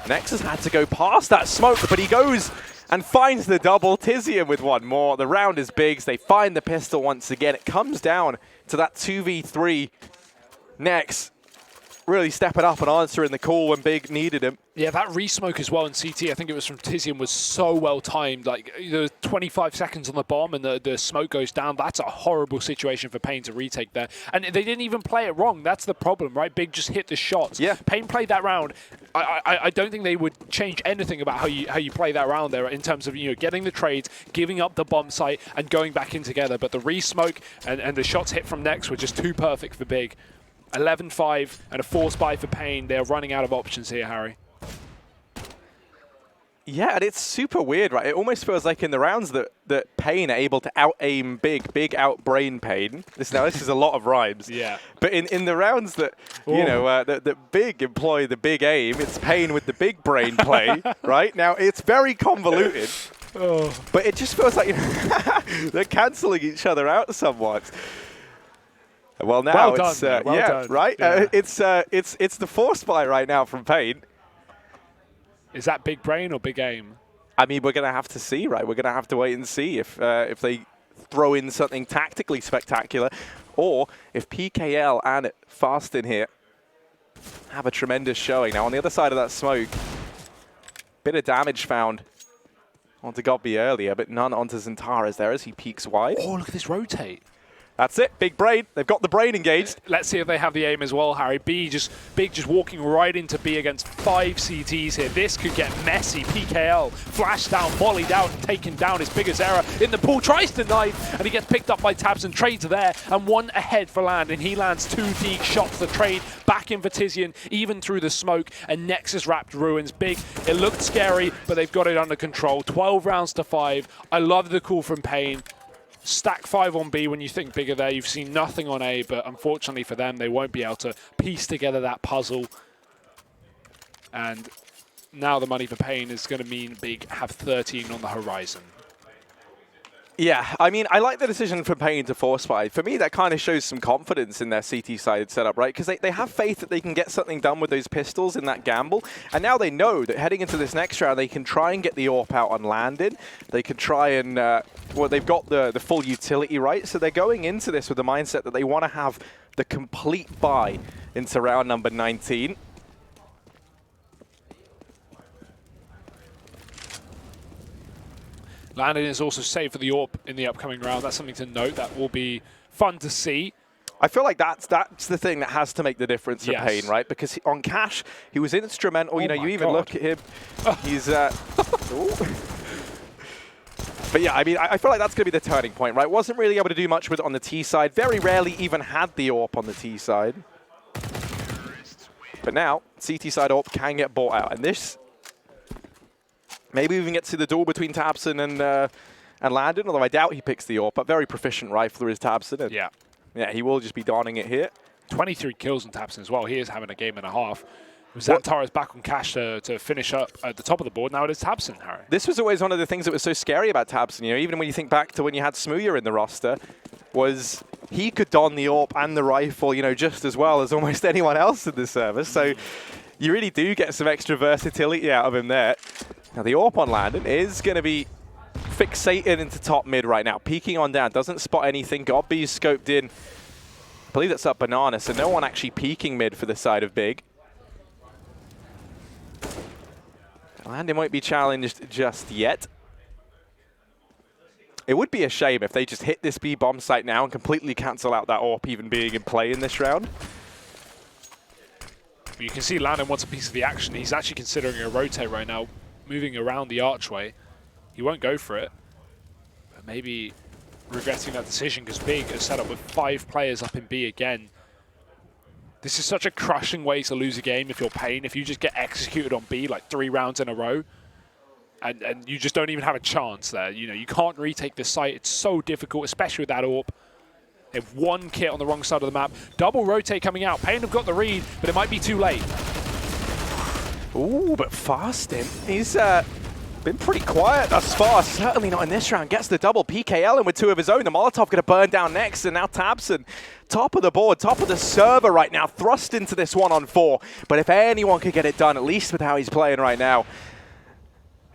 Nex has had to go past that smoke, but he goes and finds the double. Tizian with one more. The round is Biggs. They find the pistol once again. It comes down to that 2v3. Nex really stepping up and answering the call when Big needed him. Yeah, that re-smoke as well in CT, I think it was from Tizian, was so well timed. Like, the 25 seconds on the bomb and the smoke goes down. That's a horrible situation for paiN to retake there. And they didn't even play it wrong. That's the problem, right? Big just hit the shots. Yeah. paiN played that round. I don't think they would change anything about how you play that round there in terms of, you know, getting the trades, giving up the bomb site, and going back in together. But the re-smoke and the shots hit from Nex were just too perfect for Big. 11-5 and a force buy for paiN. They're running out of options here, Harry. Yeah, and it's super weird, right? It almost feels like in the rounds that paiN are able to out-aim Big out-brain paiN. This is a lot of rhymes. Yeah. But in the rounds that, you know, that Big employ the big aim, it's paiN with the big brain play, right? Now, it's very convoluted, but it just feels like, you know, they're cancelling each other out somewhat. Well, now well it's done, well done. right. Yeah. It's the force buy right now from paiN. Is that big brain or big aim? I mean, we're gonna have to see, right? We're gonna have to wait and see if they throw in something tactically spectacular, or if PKL and Fastin here have a tremendous showing. Now on the other side of that smoke, bit of damage found onto Godby earlier, but none onto Xantares there as he peeks wide. Oh, look at this rotate. That's it, big brain. They've got the brain engaged. Let's see if they have the aim as well, Harry. Big just walking right into B against 5 CTs here. This could get messy. PKL flashed down, volleyed out, and taken down his biggest error in the pool. Tries to knife, and he gets picked up by Tabson. Trades there, and one ahead for Land, and he lands 2 deep shots. The trade back in for Tizian, even through the smoke, and Nexus wrapped ruins. Big, it looked scary, but they've got it under control. 12 rounds to 5. I love the call from paiN. Stack 5 on B when you think bigger there. You've seen nothing on A, but unfortunately for them, they won't be able to piece together that puzzle. And now the money for paiN is going to mean Big have 13 on the horizon. Yeah, I mean, I like the decision for paiN to force buy. For me, that kind of shows some confidence in their CT-sided setup, right? Because they have faith that they can get something done with those pistols in that gamble. And now they know that heading into this next round, they can try and get the AWP out on Landon. They can try and, well, they've got the full utility, right? So they're going into this with the mindset that they want to have the complete buy into round number 19. Landon is also safe for the AWP in the upcoming round. That's something to note. That will be fun to see. I feel like that's the thing that has to make the difference for Yes. paiN, right? Because on Cash, he was instrumental. You know, my you even God. look at him. He's. But yeah, I mean, I feel like that's going to be the turning point, right? Wasn't really able to do much with it on the T side. Very rarely even had the AWP on the T side. But now, CT side AWP can get bought out. And this, maybe we even get to the duel between tabseN and Landon, although I doubt he picks the AWP. But very proficient rifler is tabseN. And Yeah. yeah, he will just be donning it here. 23 kills on tabseN as well. He is having a game and a half. Xantares back on Cash to finish up at the top of the board. Now it is tabseN, Harry. This was always one of the things that was so scary about tabseN. You know, even when you think back to when you had Smooya in the roster, was he could don the AWP and the rifle, you know, just as well as almost anyone else in the service. So you really do get some extra versatility out of him there. Now the AWP on Landon is going to be fixated into top mid right now, peeking on down, doesn't spot anything. Godby's scoped in. I believe that's up banana, so no one actually peeking mid for the side of Big. Landon won't be challenged just yet. It would be a shame if they just hit this B bomb site now and completely cancel out that AWP even being in play in this round. But you can see Landon wants a piece of the action. He's actually considering a rotate right now, moving around the archway. He won't go for it, but maybe regretting that decision because Big is set up with 5 players up in B again. This is such a crushing way to lose a game if you're paiN. If you just get executed on B like 3 rounds in a row, and you just don't even have a chance there. You know, you can't retake this site. It's so difficult, especially with that AWP. They have 1 kit on the wrong side of the map. Double rotate coming out. paiN have got the read, but it might be too late. Ooh, but Fastin, he's been pretty quiet thus far. Certainly not in this round. Gets the double PKL in with 2 of his own. The Molotov going to burn down next, and now tabseN, top of the board, top of the server right now, thrust into this 1-on-4. But if anyone could get it done, at least with how he's playing right now,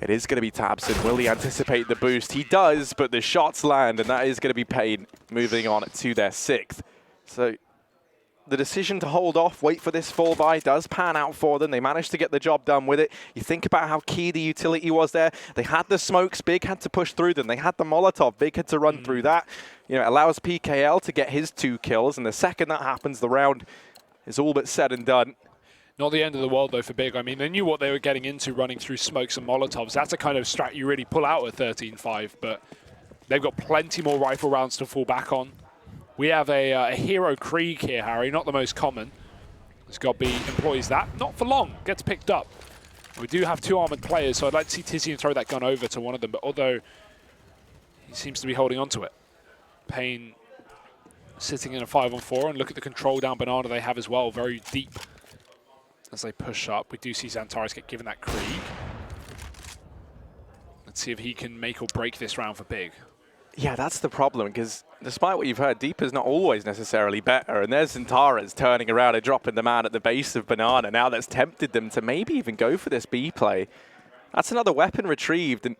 it is going to be tabseN. Will he anticipate the boost? He does, but the shots land, and that is going to be paiN moving on to their 6th. So the decision to hold off, wait for this fall by, does pan out for them. They managed to get the job done with it. You think about how key the utility was there. They had the smokes, Big had to push through them. They had the Molotov, Big had to run through that. You know, it allows PKL to get his 2 kills, and the second that happens, the round is all but said and done. Not the end of the world, though, for Big. I mean, they knew what they were getting into running through smokes and Molotovs. That's a kind of strat you really pull out at 13-5, but they've got plenty more rifle rounds to fall back on. We have a hero Krieg here, Harry, not the most common. As Godby employs that. Not for long. Gets picked up. We do have 2 armored players, so I'd like to see Tizian throw that gun over to one of them, but although he seems to be holding on to it. paiN sitting in a 5-on-4, and look at the control down banana they have as well, very deep. As they push up, we do see Xantares get given that Krieg. Let's see if he can make or break this round for Big. Yeah, that's the problem, because despite what you've heard, deep is not always necessarily better. And there's Xantares turning around and dropping the man at the base of banana. Now that's tempted them to maybe even go for this B play. That's another weapon retrieved, and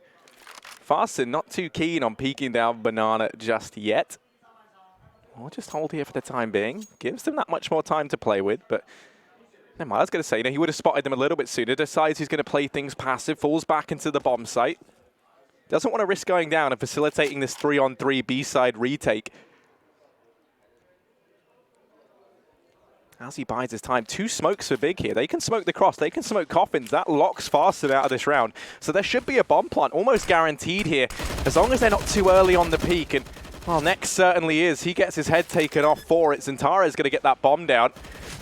Fastin not too keen on peeking down banana just yet. We'll just hold here for the time being. Gives them that much more time to play with, but never mind, I was going to say, you know, he would have spotted them a little bit sooner. Decides he's going to play things passive, falls back into the bomb site. Doesn't want to risk going down and facilitating this 3-on-3 B-side retake. As he bides his time, 2 smokes for Big here. They can smoke the cross, they can smoke coffins. That locks Fastin out of this round. So there should be a bomb plant, almost guaranteed here, as long as they're not too early on the peak. And, well, next certainly is. He gets his head taken off for it. Xantares is going to get that bomb down.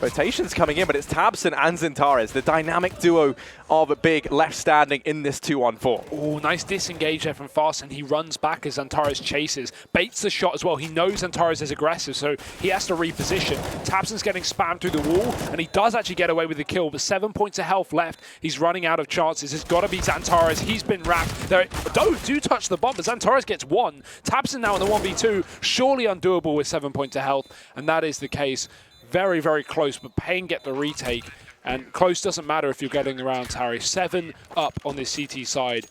Rotation's coming in, but it's tabseN and Xantares, the dynamic duo of Big left standing in this 2-on-4. Oh, nice disengage there from Fastin. He runs back as Xantares chases, baits the shot as well. He knows Xantares is aggressive, so he has to reposition. tabseN's getting spammed through the wall, and he does actually get away with the kill, but 7 points of health left. He's running out of chances. It's got to be Xantares. He's been wrapped. Do touch the bomb, but Xantares gets 1. tabseN now in the 1v2, surely undoable with 7 points of health, and that is the case. Very, very close, but paiN get the retake. And close doesn't matter if you're getting the rounds, Harry. 7 up on this CT side.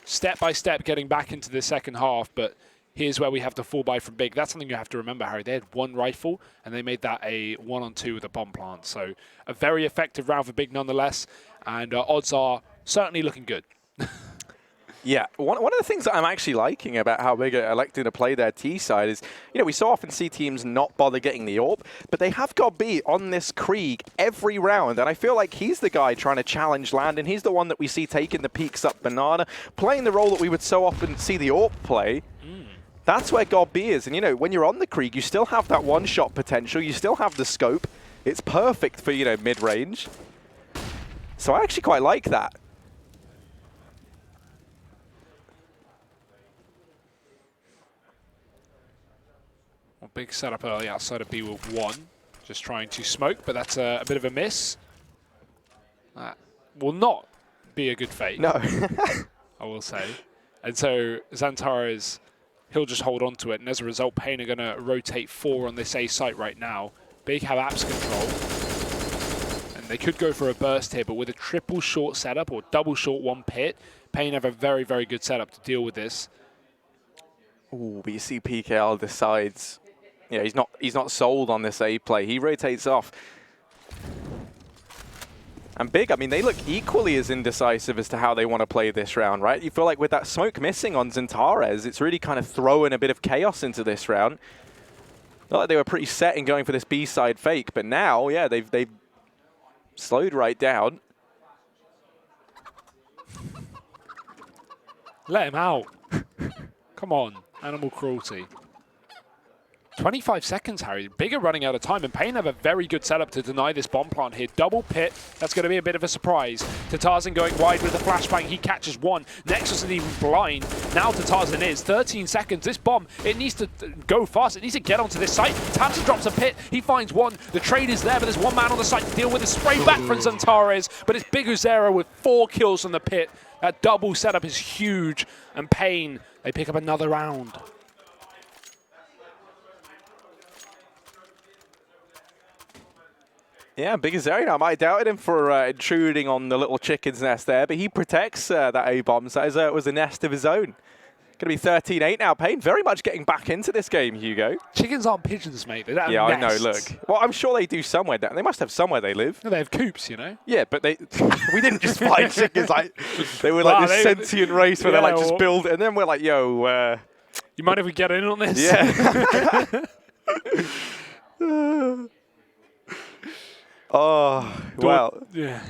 Step by step getting back into the second half, but here's where we have to fall by from Big. That's something you have to remember, Harry. They had 1 rifle, and they made that a 1-on-2 with a bomb plant. So a very effective round for Big nonetheless, and odds are certainly looking good. Yeah, one of the things that I'm actually liking about how Big are electing to play their T side is, you know, we so often see teams not bother getting the AWP, but they have got B on this Krieg every round, and I feel like he's the guy trying to challenge Landon. He's the one that we see taking the peeks up Banana, playing the role that we would so often see the AWP play. That's where God B is, and you know, when you're on the Krieg, you still have that one-shot potential, you still have the scope. It's perfect for, you know, mid-range. So I actually quite like that. Well, big setup early outside of B with 1. Just trying to smoke, but that's a bit of a miss. That will not be a good fake. No. I will say. And so Xantares, he'll just hold on to it, and as a result, paiN are going to rotate 4 on this A site right now. Big have apps control. And they could go for a burst here, but with a triple short setup or double short 1 pit, paiN have a very, very good setup to deal with this. Ooh, but you see PKL decides, yeah, he's not sold on this A play. He rotates off. And Big, I mean, they look equally as indecisive as to how they want to play this round, right? You feel like with that smoke missing on Xantares, it's really kind of throwing a bit of chaos into this round. Not like they were pretty set in going for this B-side fake, but now, yeah, they've slowed right down. Let him out. Come on, animal cruelty. 25 seconds, Harry. Big are running out of time, and paiN have a very good setup to deny this bomb plant here. Double pit, that's going to be a bit of a surprise. Tarzan going wide with the flashbang, he catches 1. Nexus isn't even blind. Now Tarzan is. 13 seconds, this bomb, it needs to go fast. It needs to get onto this site. tabseN drops a pit, he finds 1. The trade is there, but there's 1 man on the site to deal with. A spray back from Xantares, but it's Big Uzera with 4 kills from the pit. That double setup is huge, and paiN, they pick up another round. Yeah, Big Uzera, I might have doubted him for intruding on the little chicken's nest there, but he protects that A-bomb, so it was a nest of his own. Going to be 13-8 now. paiN very much getting back into this game, Hugo. Chickens aren't pigeons, mate. They don't yeah, have nests. I know, look. Well, I'm sure they do somewhere. They must have somewhere they live. No, they have coops, you know? Yeah, but they we didn't just find chickens like they were like this sentient race where they like just build it, and then we're like, yo, you mind if we get in on this? Yeah. Oh, well. Yeah.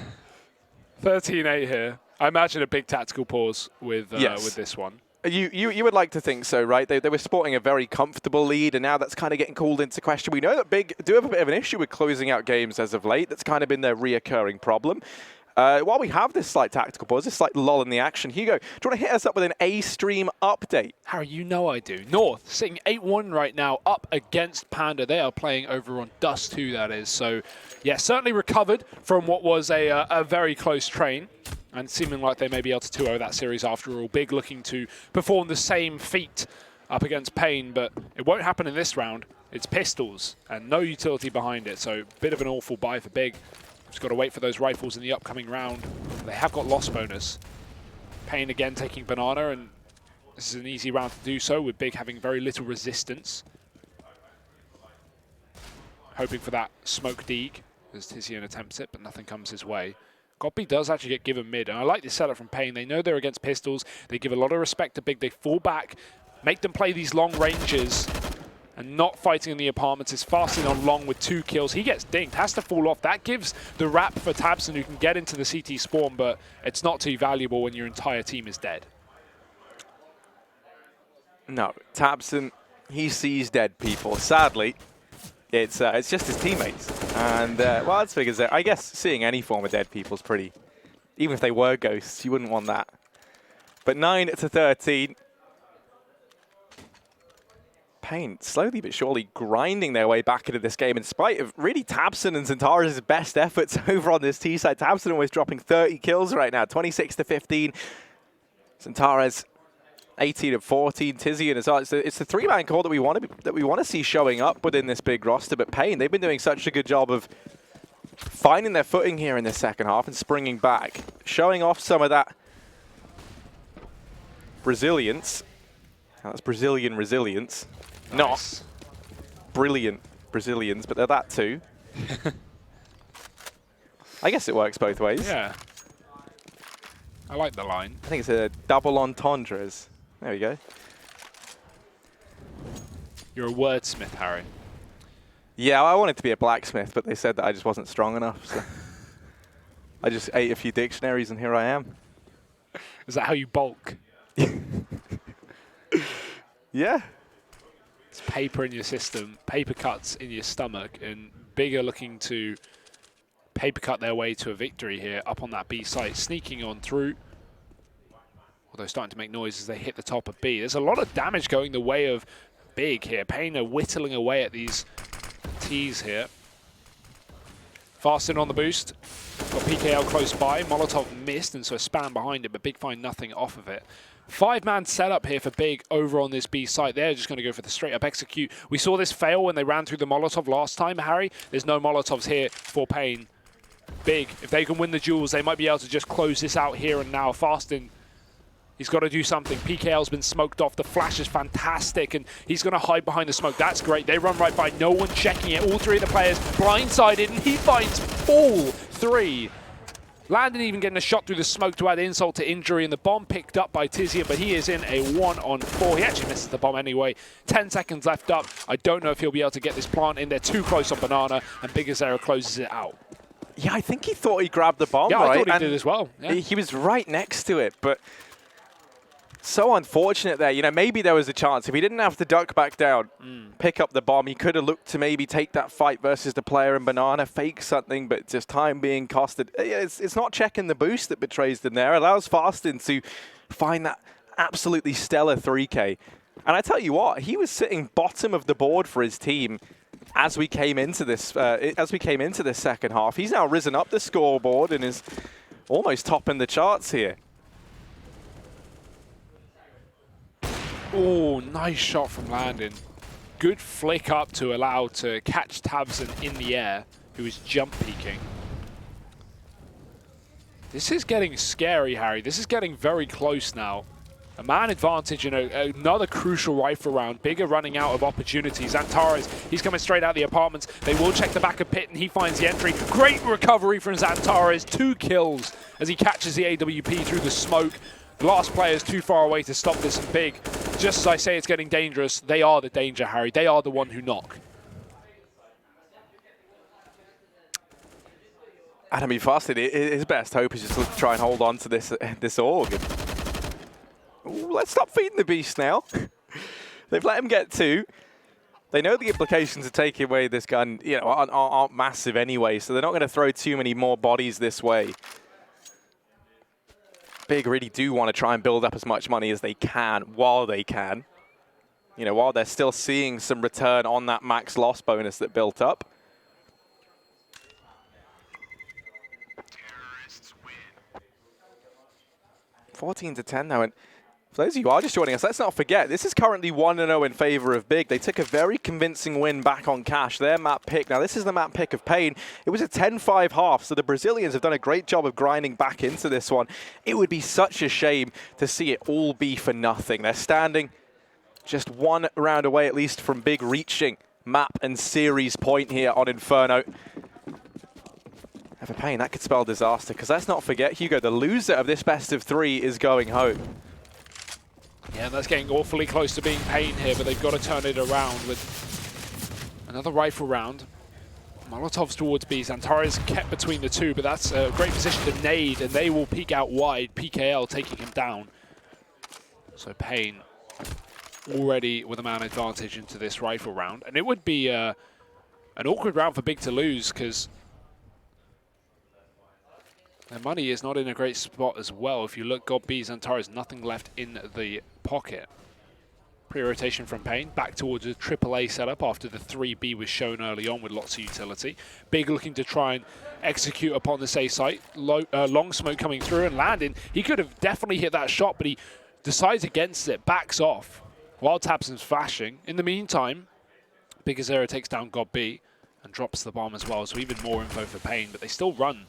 13-8 here. I imagine a big tactical pause with this one. You would like to think so, right? They were sporting a very comfortable lead, and now that's kind of getting called into question. We know that Big do have a bit of an issue with closing out games as of late. That's kind of been their reoccurring problem. While we have this slight tactical pause, this slight lull in the action, Hugo, do you want to hit us up with an A-stream update? Harry, you know I do. North sitting 8-1 right now, up against Panda. They are playing over on Dust 2, that is. So, yeah, certainly recovered from what was a very close train. And seeming like they may be able to 2-0 that series after all. Big looking to perform the same feat up against paiN, but it won't happen in this round. It's pistols and no utility behind it, so bit of an awful buy for Big. Just got to wait for those rifles in the upcoming round. They have got loss bonus. paiN again taking Banana, and this is an easy round to do so with Big having very little resistance. Hoping for that smoke deeg as Tizian attempts it, but nothing comes his way. Godby does actually get given mid, and I like this setup from paiN. They know they're against pistols. They give a lot of respect to Big. They fall back, make them play these long ranges, and not fighting in the apartments. Is fasting on long with 2 kills. He gets dinked, has to fall off. That gives the wrap for tabseN, who can get into the CT spawn, but it's not too valuable when your entire team is dead. No, tabseN, he sees dead people. Sadly, it's just his teammates. And, well, that's Big Uzera. I guess seeing any form of dead people is pretty... Even if they were ghosts, you wouldn't want that. But 9-13. paiN slowly but surely grinding their way back into this game in spite of really tabseN and Xantares' best efforts over on this T side. tabseN always dropping 30 kills right now, 26-15. Xantares 18-14, Tizian as well. It's the 3-man core that we want to see showing up within this big roster. But paiN, they've been doing such a good job of finding their footing here in the second half and springing back, showing off some of that resilience. Now, that's Brazilian resilience, nice. Not brilliant Brazilians, but they're that too. I guess it works both ways. Yeah. I like the line. I think it's a double entendres. There we go. You're a wordsmith, Harry. Yeah, I wanted to be a blacksmith, but they said that I just wasn't strong enough. So I just ate a few dictionaries, and here I am. Is that how you bulk? Yeah. It's paper in your system, paper cuts in your stomach, and Big are looking to paper cut their way to a victory here up on that B site, sneaking on through. Although starting to make noise as they hit the top of B. There's a lot of damage going the way of Big here. paiN are whittling away at these T's here. Fast in on the boost. Got PKL close by. Molotov missed, and so a spam behind it, but Big find nothing off of it. 5-man setup here for Big over on this B site. They're just going to go for the straight-up execute. We saw this fail when they ran through the Molotov last time, Harry. There's no Molotovs here for paiN. Big, if they can win the duels, they might be able to just close this out here and now. Fast in. He's got to do something. PKL's been smoked off. The flash is fantastic, and he's going to hide behind the smoke. That's great. They run right by. No one checking it. All three of the players blindsided, and he finds all three. Landon even getting a shot through the smoke to add insult to injury, and the bomb picked up by Tizia, but he is in a 1-on-4. He actually misses the bomb anyway. 10 seconds left up. I don't know if he'll be able to get this plant in. They're too close on Banana, and Big Azera closes it out. Yeah, I think he thought he grabbed the bomb, yeah, right? I thought he And did as well. Yeah. he was right next to it, but so unfortunate there. You know, maybe there was a chance. If he didn't have to duck back down, pick up the bomb, he could have looked to maybe take that fight versus the player in Banana, fake something, but just time being costed. It's not checking the boost that betrays them there. It allows Fastin to find that absolutely stellar 3K. And I tell you what, he was sitting bottom of the board for his team as we came into this second half. He's now risen up the scoreboard and is almost topping the charts here. Oh, nice shot from Landon. Good flick up to allow to catch Tabson in the air, who is jump peeking. This is getting scary, Harry. This is getting very close now. A man advantage in another crucial rifle round. Bigger running out of opportunities. Antares, he's coming straight out of the apartments. They will check the back of pit, and he finds the entry. Great recovery from Antares. 2 kills as he catches the AWP through the smoke. The last player is too far away to stop this, and Big, just as I say it's getting dangerous, they are the danger, Harry. They are the one who knock. And I mean, Fastin, his best hope is just to try and hold on to this org. Ooh, let's stop feeding the beast now. They've let him get 2. They know the implications of taking away this gun, you know, aren't massive anyway, so they're not going to throw too many more bodies this way. Big really do want to try and build up as much money as they can while they can. You know, while they're still seeing some return on that max loss bonus that built up. 14-10 now, and for those of you who are just joining us, let's not forget, this is currently 1-0 in favor of Big. They took a very convincing win back on Cash, their map pick. Now, this is the map pick of paiN. It was a 10-5 half, so the Brazilians have done a great job of grinding back into this one. It would be such a shame to see it all be for nothing. They're standing just 1 round away, at least, from Big reaching map and series point here on Inferno. And for paiN, that could spell disaster, because let's not forget, Hugo, the loser of this best of 3 is going home. Yeah, and that's getting awfully close to being paiN here, but they've got to turn it around with another rifle round. Molotovs towards B. Antares kept between the 2, but that's a great position to nade, and they will peek out wide. PKL taking him down. So paiN already with a man advantage into this rifle round. And it would be an awkward round for Big to lose, because their money is not in a great spot as well. If you look, God B's Antares, nothing left in the pocket. Pre-rotation from paiN, back towards a AAA setup after the 3B was shown early on with lots of utility. Big looking to try and execute upon this A site. Long smoke coming through, and Landon, he could have definitely hit that shot, but he decides against it, backs off, while Tabson's flashing. In the meantime, Big Azera takes down God B and drops the bomb as well, so even more info for paiN, but they still run.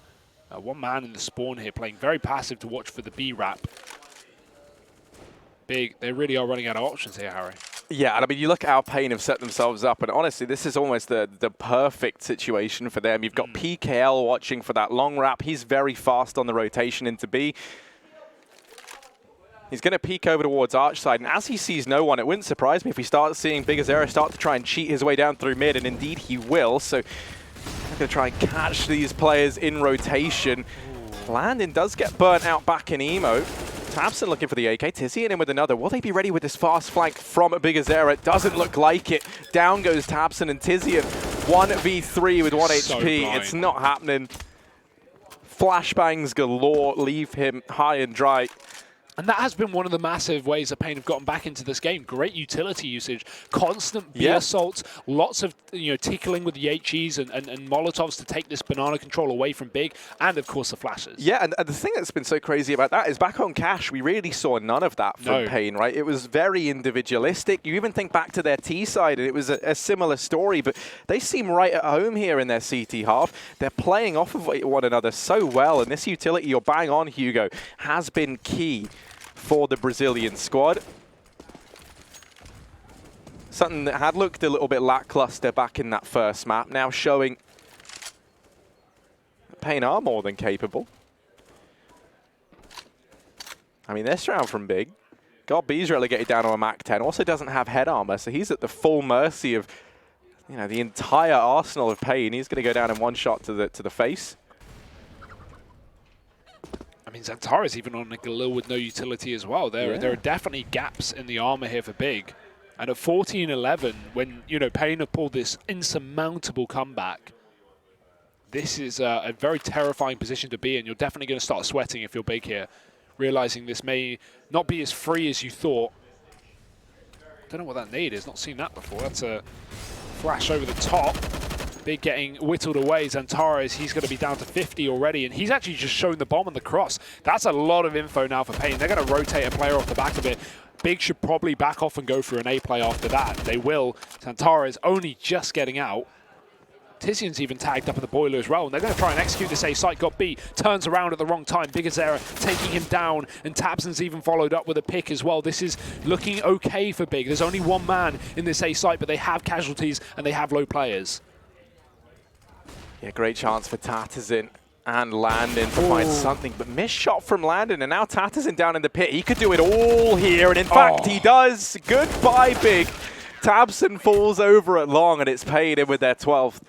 1 man in the spawn here, playing very passive to watch for the B-Rap. Big, they really are running out of options here, Harry. Yeah, and I mean, you look at how paiN have set themselves up, and honestly, this is almost the perfect situation for them. You've got PKL watching for that long wrap. He's very fast on the rotation into B. He's going to peek over towards Archside, and as he sees no one, it wouldn't surprise me if we start seeing Big Azera start to try and cheat his way down through mid, and indeed he will. So I'm going to try and catch these players in rotation. Landon does get burnt out back in Emo. tabseN looking for the AK. Tizian in with another. Will they be ready with this fast flank from Big Azera? It doesn't look like it. Down goes tabseN and Tizian. 1v3 with 1 So HP. blind. It's not happening. Flashbangs galore leave him high and dry. And that has been one of the massive ways that paiN have gotten back into this game. Great utility usage, constant B assaults, lots of tickling with the HEs and Molotovs to take this banana control away from Big, and of course the flashes. Yeah, and the thing that's been so crazy about that is back on Cash, we really saw none of that from paiN, right? It was very individualistic. You even think back to their T side, and it was a similar story, but they seem right at home here in their CT half. They're playing off of one another so well, and this utility, you're bang on, Hugo, has been key for the Brazilian squad. Something that had looked a little bit lackluster back in that first map, now showing paiN are more than capable. I mean, this round from Big, God B's relegated down to a Mach 10, also doesn't have head armor, so he's at the full mercy of the entire arsenal of paiN. He's going to go down in one shot to the face. I mean, Xantara's even on a Galil with no utility as well. There are definitely gaps in the armor here for Big. And at 14-11, when, paiN have pulled this insurmountable comeback, this is a very terrifying position to be in. You're definitely going to start sweating if you're Big here, realizing this may not be as free as you thought. Don't know what that nade is. Not seen that before. That's a flash over the top. Big getting whittled away. Xantara, he's going to be down to 50 already, and he's actually just shown the bomb and the cross. That's a lot of info now for paiN. They're going to rotate a player off the back of it. Big should probably back off and go for an A play after that. They will. Xantara is only just getting out. Tizian's even tagged up in the boiler as well, and they're going to try and execute this A site. Got B, turns around at the wrong time. Big Azera taking him down, and tabseN's even followed up with a pick as well. This is looking okay for Big. There's only one man in this A site, but they have casualties and they have low players. Yeah, great chance for tatsyn and Landon to find something, but missed shot from Landon, and now tatsyn down in the pit. He could do it all here, and in fact, he does. Goodbye, Big. tabseN falls over at long, and it's paid in with their 12th.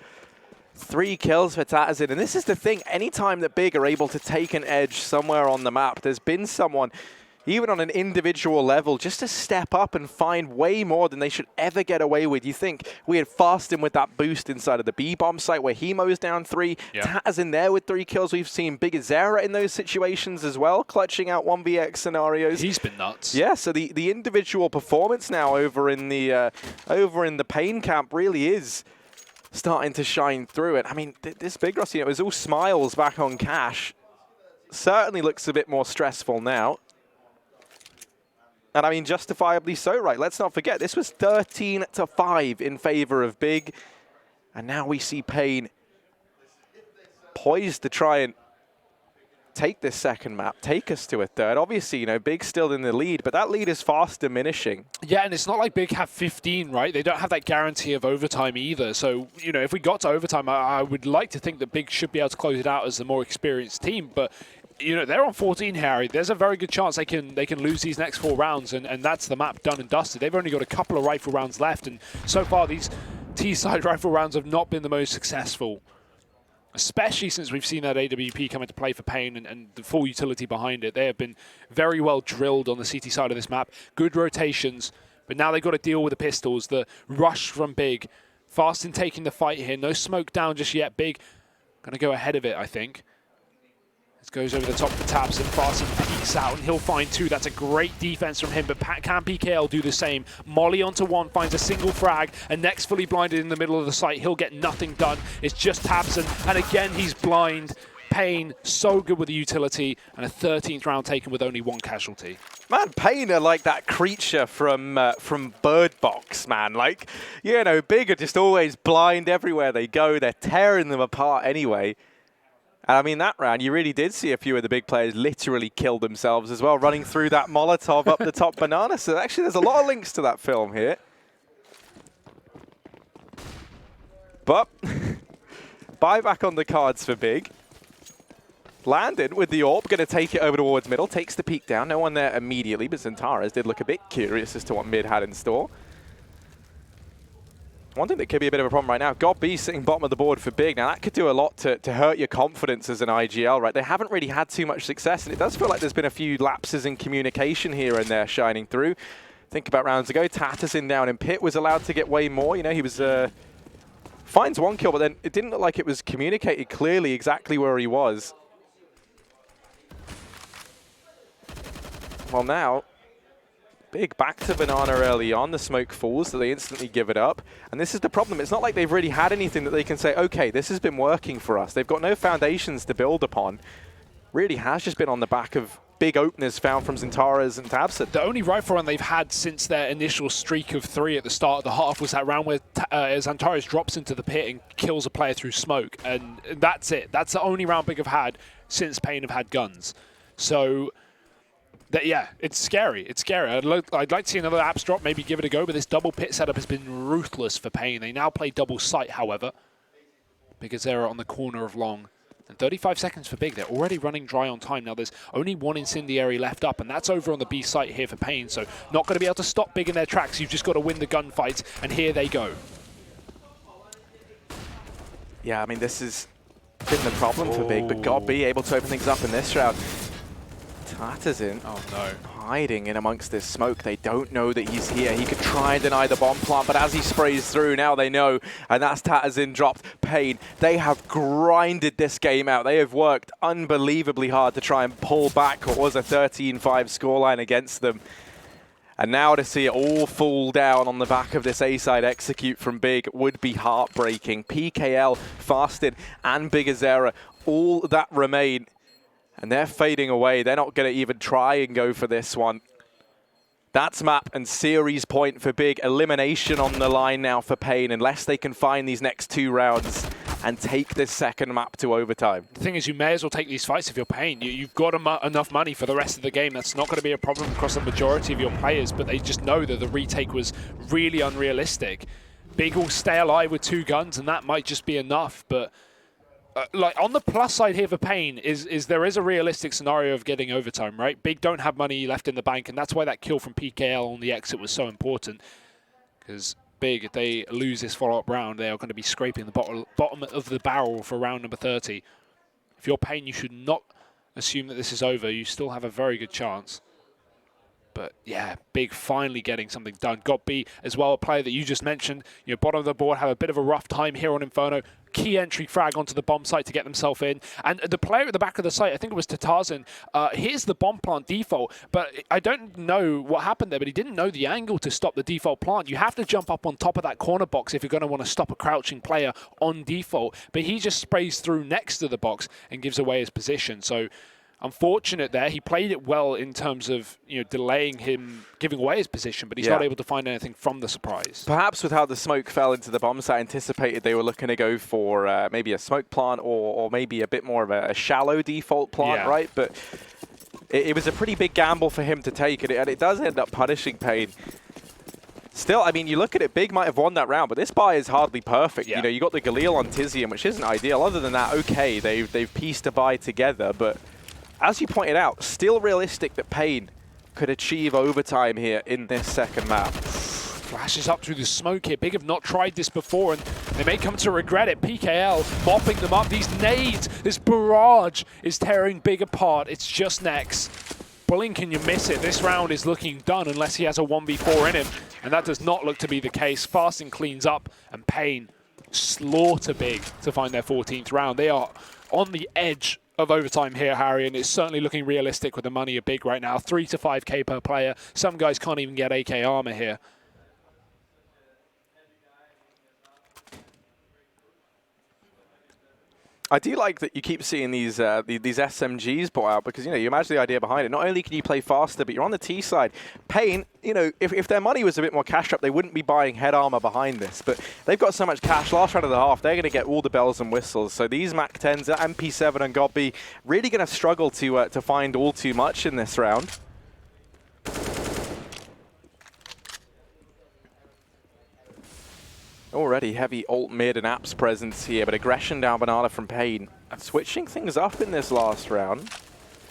3 kills for tatsyn, and this is the thing. Anytime that Big are able to take an edge somewhere on the map, there's been someone, even on an individual level, just to step up and find way more than they should ever get away with. You think we had Fastin with that boost inside of the B-bomb site where Hemo's down 3. tatsyn there with 3 kills. We've seen Big Azera in those situations as well, clutching out 1vx scenarios. He's been nuts. Yeah, so the individual performance now over in the paiN camp really is starting to shine through it. I mean, this Big Ross, it was all smiles back on Cash. Certainly looks a bit more stressful now. And I mean, justifiably so, right? Let's not forget, this was 13-5 in favor of Big. And now we see paiN poised to try and take this second map, take us to a third. Obviously, Big's still in the lead, but that lead is fast diminishing. Yeah, and it's not like Big have 15, right? They don't have that guarantee of overtime either. So, if we got to overtime, I would like to think that Big should be able to close it out as the more experienced team. But they're on 14, Harry. There's a very good chance they can lose these next 4 rounds, and that's the map done and dusted. They've only got a couple of rifle rounds left, and so far these T-side rifle rounds have not been the most successful, especially since we've seen that AWP come into play for paiN and the full utility behind it. They have been very well drilled on the CT side of this map. Good rotations, but now they've got to deal with the pistols, the rush from Big. Fastin taking the fight here. No smoke down just yet. Big going to go ahead of it, I think. This goes over the top for tabseN. Fastin peeks out, and he'll find 2. That's a great defense from him, but can PKL do the same? Molly onto 1, finds a single frag, and next fully blinded in the middle of the site. He'll get nothing done. It's just tabseN, and again, he's blind. paiN, so good with the utility, and a 13th round taken with only 1 casualty. Man, paiN are like that creature from Bird Box, man. Like, Big are just always blind everywhere they go. They're tearing them apart anyway. And I mean, that round, you really did see a few of the big players literally kill themselves as well, running through that Molotov up the top banana. So actually, there's a lot of links to that film here. But buyback on the cards for Big. Landon with the AWP, going to take it over towards middle, takes the peek down. No one there immediately, but Xantares did look a bit curious as to what mid had in store. One thing that could be a bit of a problem right now, GOB sitting bottom of the board for Big. Now that could do a lot to hurt your confidence as an IGL, right? They haven't really had too much success, and it does feel like there's been a few lapses in communication here and there shining through. Think about rounds ago, Tatterson down in pit was allowed to get way more. You know, he was finds one kill, but then it didn't look like it was communicated clearly exactly where he was. Well now, Big back to Banana early on. The smoke falls, so they instantly give it up. And this is the problem. It's not like they've really had anything that they can say, okay, this has been working for us. They've got no foundations to build upon. Really has just been on the back of big openers found from Xantares and Tabson. The only rifle run they've had since their initial streak of 3 at the start of the half was that round where Xantares drops into the pit and kills a player through smoke. And that's it. That's the only round Big have had since paiN have had guns. So... yeah, it's scary. It's scary. I'd like to see another apps drop, maybe give it a go, but this double pit setup has been ruthless for paiN. They now play double site, however, because they're on the corner of long. And 35 seconds for Big. They're already running dry on time. Now there's only one incendiary left up, and that's over on the B site here for paiN, so not going to be able to stop Big in their tracks. You've just got to win the gunfight, and here they go. Yeah, I mean, this has been the problem for Big, but GOB able to open things up in this round. Tatterson hiding in amongst this smoke. They don't know that he's here. He could try and deny the bomb plant, but as he sprays through, now they know, and that's Tatterson dropped. paiN, they have grinded this game out. They have worked unbelievably hard to try and pull back what was a 13-5 scoreline against them. And now to see it all fall down on the back of this A-side execute from Big would be heartbreaking. PKL, Fasted, and Big Azera, all that remain. And they're fading away. They're not going to even try and go for this one. That's map and series point for Big. Elimination on the line now for paiN, unless they can find these next 2 rounds and take this second map to overtime. The thing is, you may as well take these fights if you're paiN. You've got enough money for the rest of the game. That's not going to be a problem across the majority of your players, but they just know that the retake was really unrealistic. Big will stay alive with 2 guns, and that might just be enough, but... like on the plus side here for paiN is there is a realistic scenario of getting overtime, right? Big don't have money left in the bank, and that's why that kill from PKL on the exit was so important. Because Big, if they lose this follow-up round, they are going to be scraping the bottom of the barrel for round number 30. If you're paiN, you should not assume that this is over. You still have a very good chance. But yeah, Big finally getting something done. GOB as well, a player that you just mentioned. You know, bottom of the board, have a bit of a rough time here on Inferno. Key entry frag onto the bomb site to get themselves in. And the player at the back of the site, I think it was Tatterson, here's the bomb plant default. But I don't know what happened there, but he didn't know the angle to stop the default plant. You have to jump up on top of that corner box if you're going to want to stop a crouching player on default. But he just sprays through next to the box and gives away his position. So... unfortunate there. He played it well in terms of, you know, delaying him giving away his position, but he's not able to find anything from the surprise. Perhaps with how the smoke fell into the bomb site, anticipated they were looking to go for maybe a smoke plant or maybe a bit more of a shallow default plant, right? But it was a pretty big gamble for him to take, and it does end up punishing paiN. Still, I mean, you look at it, Big might have won that round, but this buy is hardly perfect. You know, you got the Galil on Tizian, which isn't ideal. Other than that, okay, they've pieced a buy together, but as you pointed out, still realistic that paiN could achieve overtime here in this second map. Flashes up through the smoke here. Big have not tried this before, and they may come to regret it. PKL mopping them up. These nades, this barrage is tearing Big apart. It's just next. Blink and you miss it. This round is looking done unless he has a 1v4 in him, and that does not look to be the case. Fasting cleans up, and paiN slaughter Big to find their 14th round. They are on the edge of overtime here, Harry, and it's certainly looking realistic with the money of Big right now. 3 to 5k per player. Some guys can't even get AK armor here. I do like that you keep seeing these SMGs brought out, because, you know, you imagine the idea behind it. Not only can you play faster, but you're on the T side. paiN, you know, if their money was a bit more cashed up, they wouldn't be buying head armor behind this. But they've got so much cash. Last round of the half, they're going to get all the bells and whistles. So these Mac 10s, MP7 and GOB really going to struggle to find all too much in this round. Already heavy ult mid and apps presence here, but aggression down banana from paiN. Switching things up in this last round.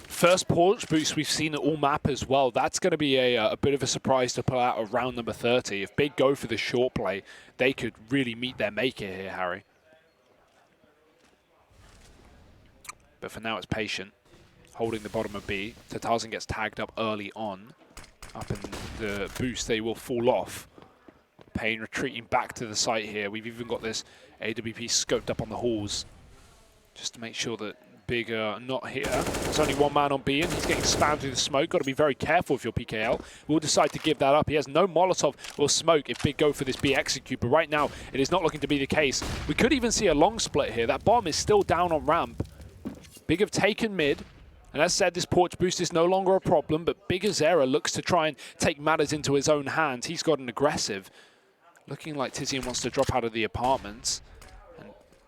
First porch boost we've seen at all map as well. That's going to be a bit of a surprise to pull out of round number 30. If Big go for the short play, they could really meet their maker here, Harry. But for now, it's patient, holding the bottom of B. Tatarzen gets tagged up early on. Up in the boost, they will fall off. paiN retreating back to the site here. We've even got this AWP scoped up on the halls, just to make sure that Big not here. There's only one man on B, and he's getting spammed through the smoke. Got to be very careful if you're PKL. We'll decide to give that up. He has no Molotov or smoke if Big go for this B execute, but right now it is not looking to be the case. We could even see a long split here. That bomb is still down on ramp. Big have taken mid, and as said, this porch boost is no longer a problem, but Big Azera looks to try and take matters into his own hands. He's got an aggressive. Looking like Tizian wants to drop out of the apartments.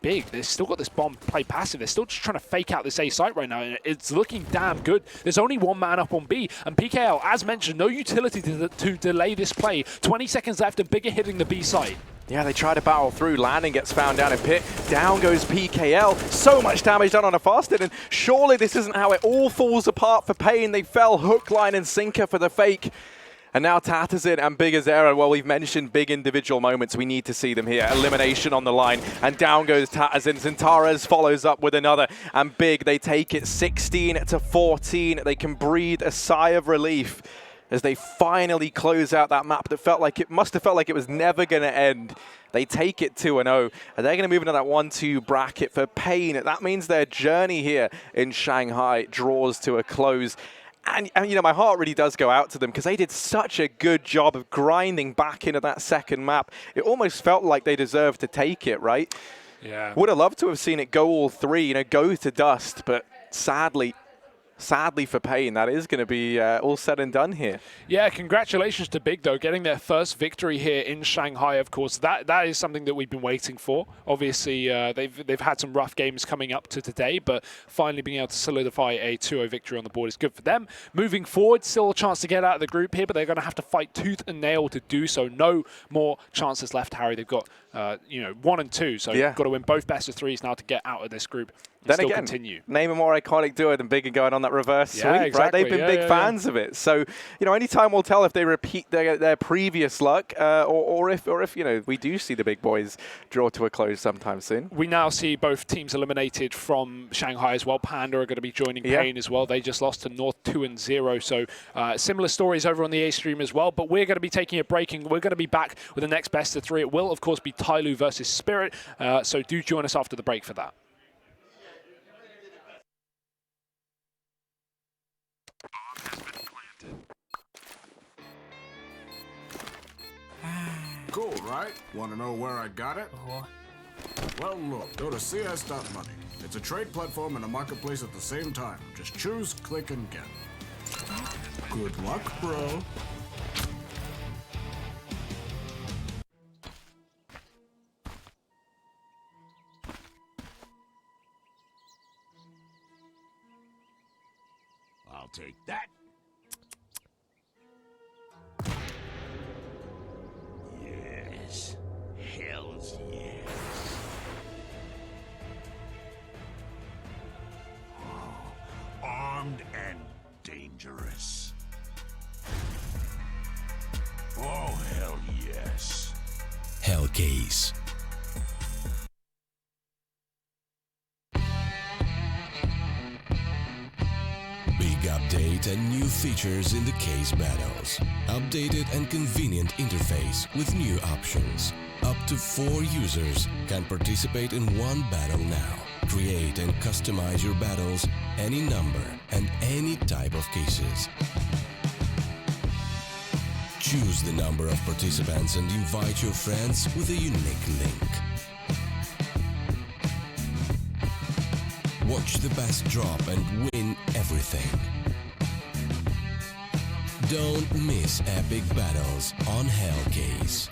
Big, they've still got this bomb play passive. They're still just trying to fake out this A site right now, and it's looking damn good. There's only one man up on B, and PKL, as mentioned, no utility to delay this play. 20 seconds left, and Big are hitting the B site. Yeah, they try to battle through. Landing gets found down in pit. Down goes PKL. So much damage done on a fasted, and surely this isn't how it all falls apart for paiN. They fell hook, line, and sinker for the fake. And now Tatarzen and Big Azera, well, we've mentioned big individual moments. We need to see them here. Elimination on the line, and down goes Tatarzen. Zintares follows up with another, and Big, they take it 16-14. They can breathe a sigh of relief as they finally close out that map that must have felt like it was never going to end. They take it 2-0, and they're going to move into that 1-2 bracket for paiN. That means their journey here in Shanghai draws to a close. And you know, my heart really does go out to them because they did such a good job of grinding back into that second map. It almost felt like they deserved to take it, right? Yeah. Would have loved to have seen it go all three, you know, go to dust, but sadly for paiN, that is going to be all said and done here. Yeah, congratulations to Big, though, getting their first victory here in Shanghai, of course. That is something that we've been waiting for. Obviously, they've had some rough games coming up to today, but finally being able to solidify a 2-0 victory on the board is good for them. Moving forward, still a chance to get out of the group here, but they're going to have to fight tooth and nail to do so. No more chances left, Harry. They've got 1 and 2, so yeah, you've got to win both best of threes now to get out of this group. Then still again, continue. Name a more iconic duo than Big and going on that reverse sweep, exactly. right? They've been big fans of it. So, you know, any time will tell if they repeat their previous luck, or if you know, we do see the big boys draw to a close sometime soon. We now see both teams eliminated from Shanghai as well. Panda are going to be joining paiN as well. They just lost to North 2-0. So similar stories over on the A stream as well. But we're going to be taking a break, and we're going to be back with the next best of 3. It will, of course, be Tyloo versus Spirit. So do join us after the break for that. Cool, right? Want to know where I got it? Well, look, go to CS.money. It's a trade platform and a marketplace at the same time. Just choose, click, and get. Good luck, bro. I'll take that. Yes. Hells yes. Oh, armed and dangerous. Oh, hell yes. Hellcase. Big update and new features in the case battles. Updated and convenient interface with new options. Up to 4 users can participate in one battle now. Create and customize your battles, any number and any type of cases. Choose the number of participants and invite your friends with a unique link. Watch the best drop and win everything. Don't miss epic battles on Hellcase.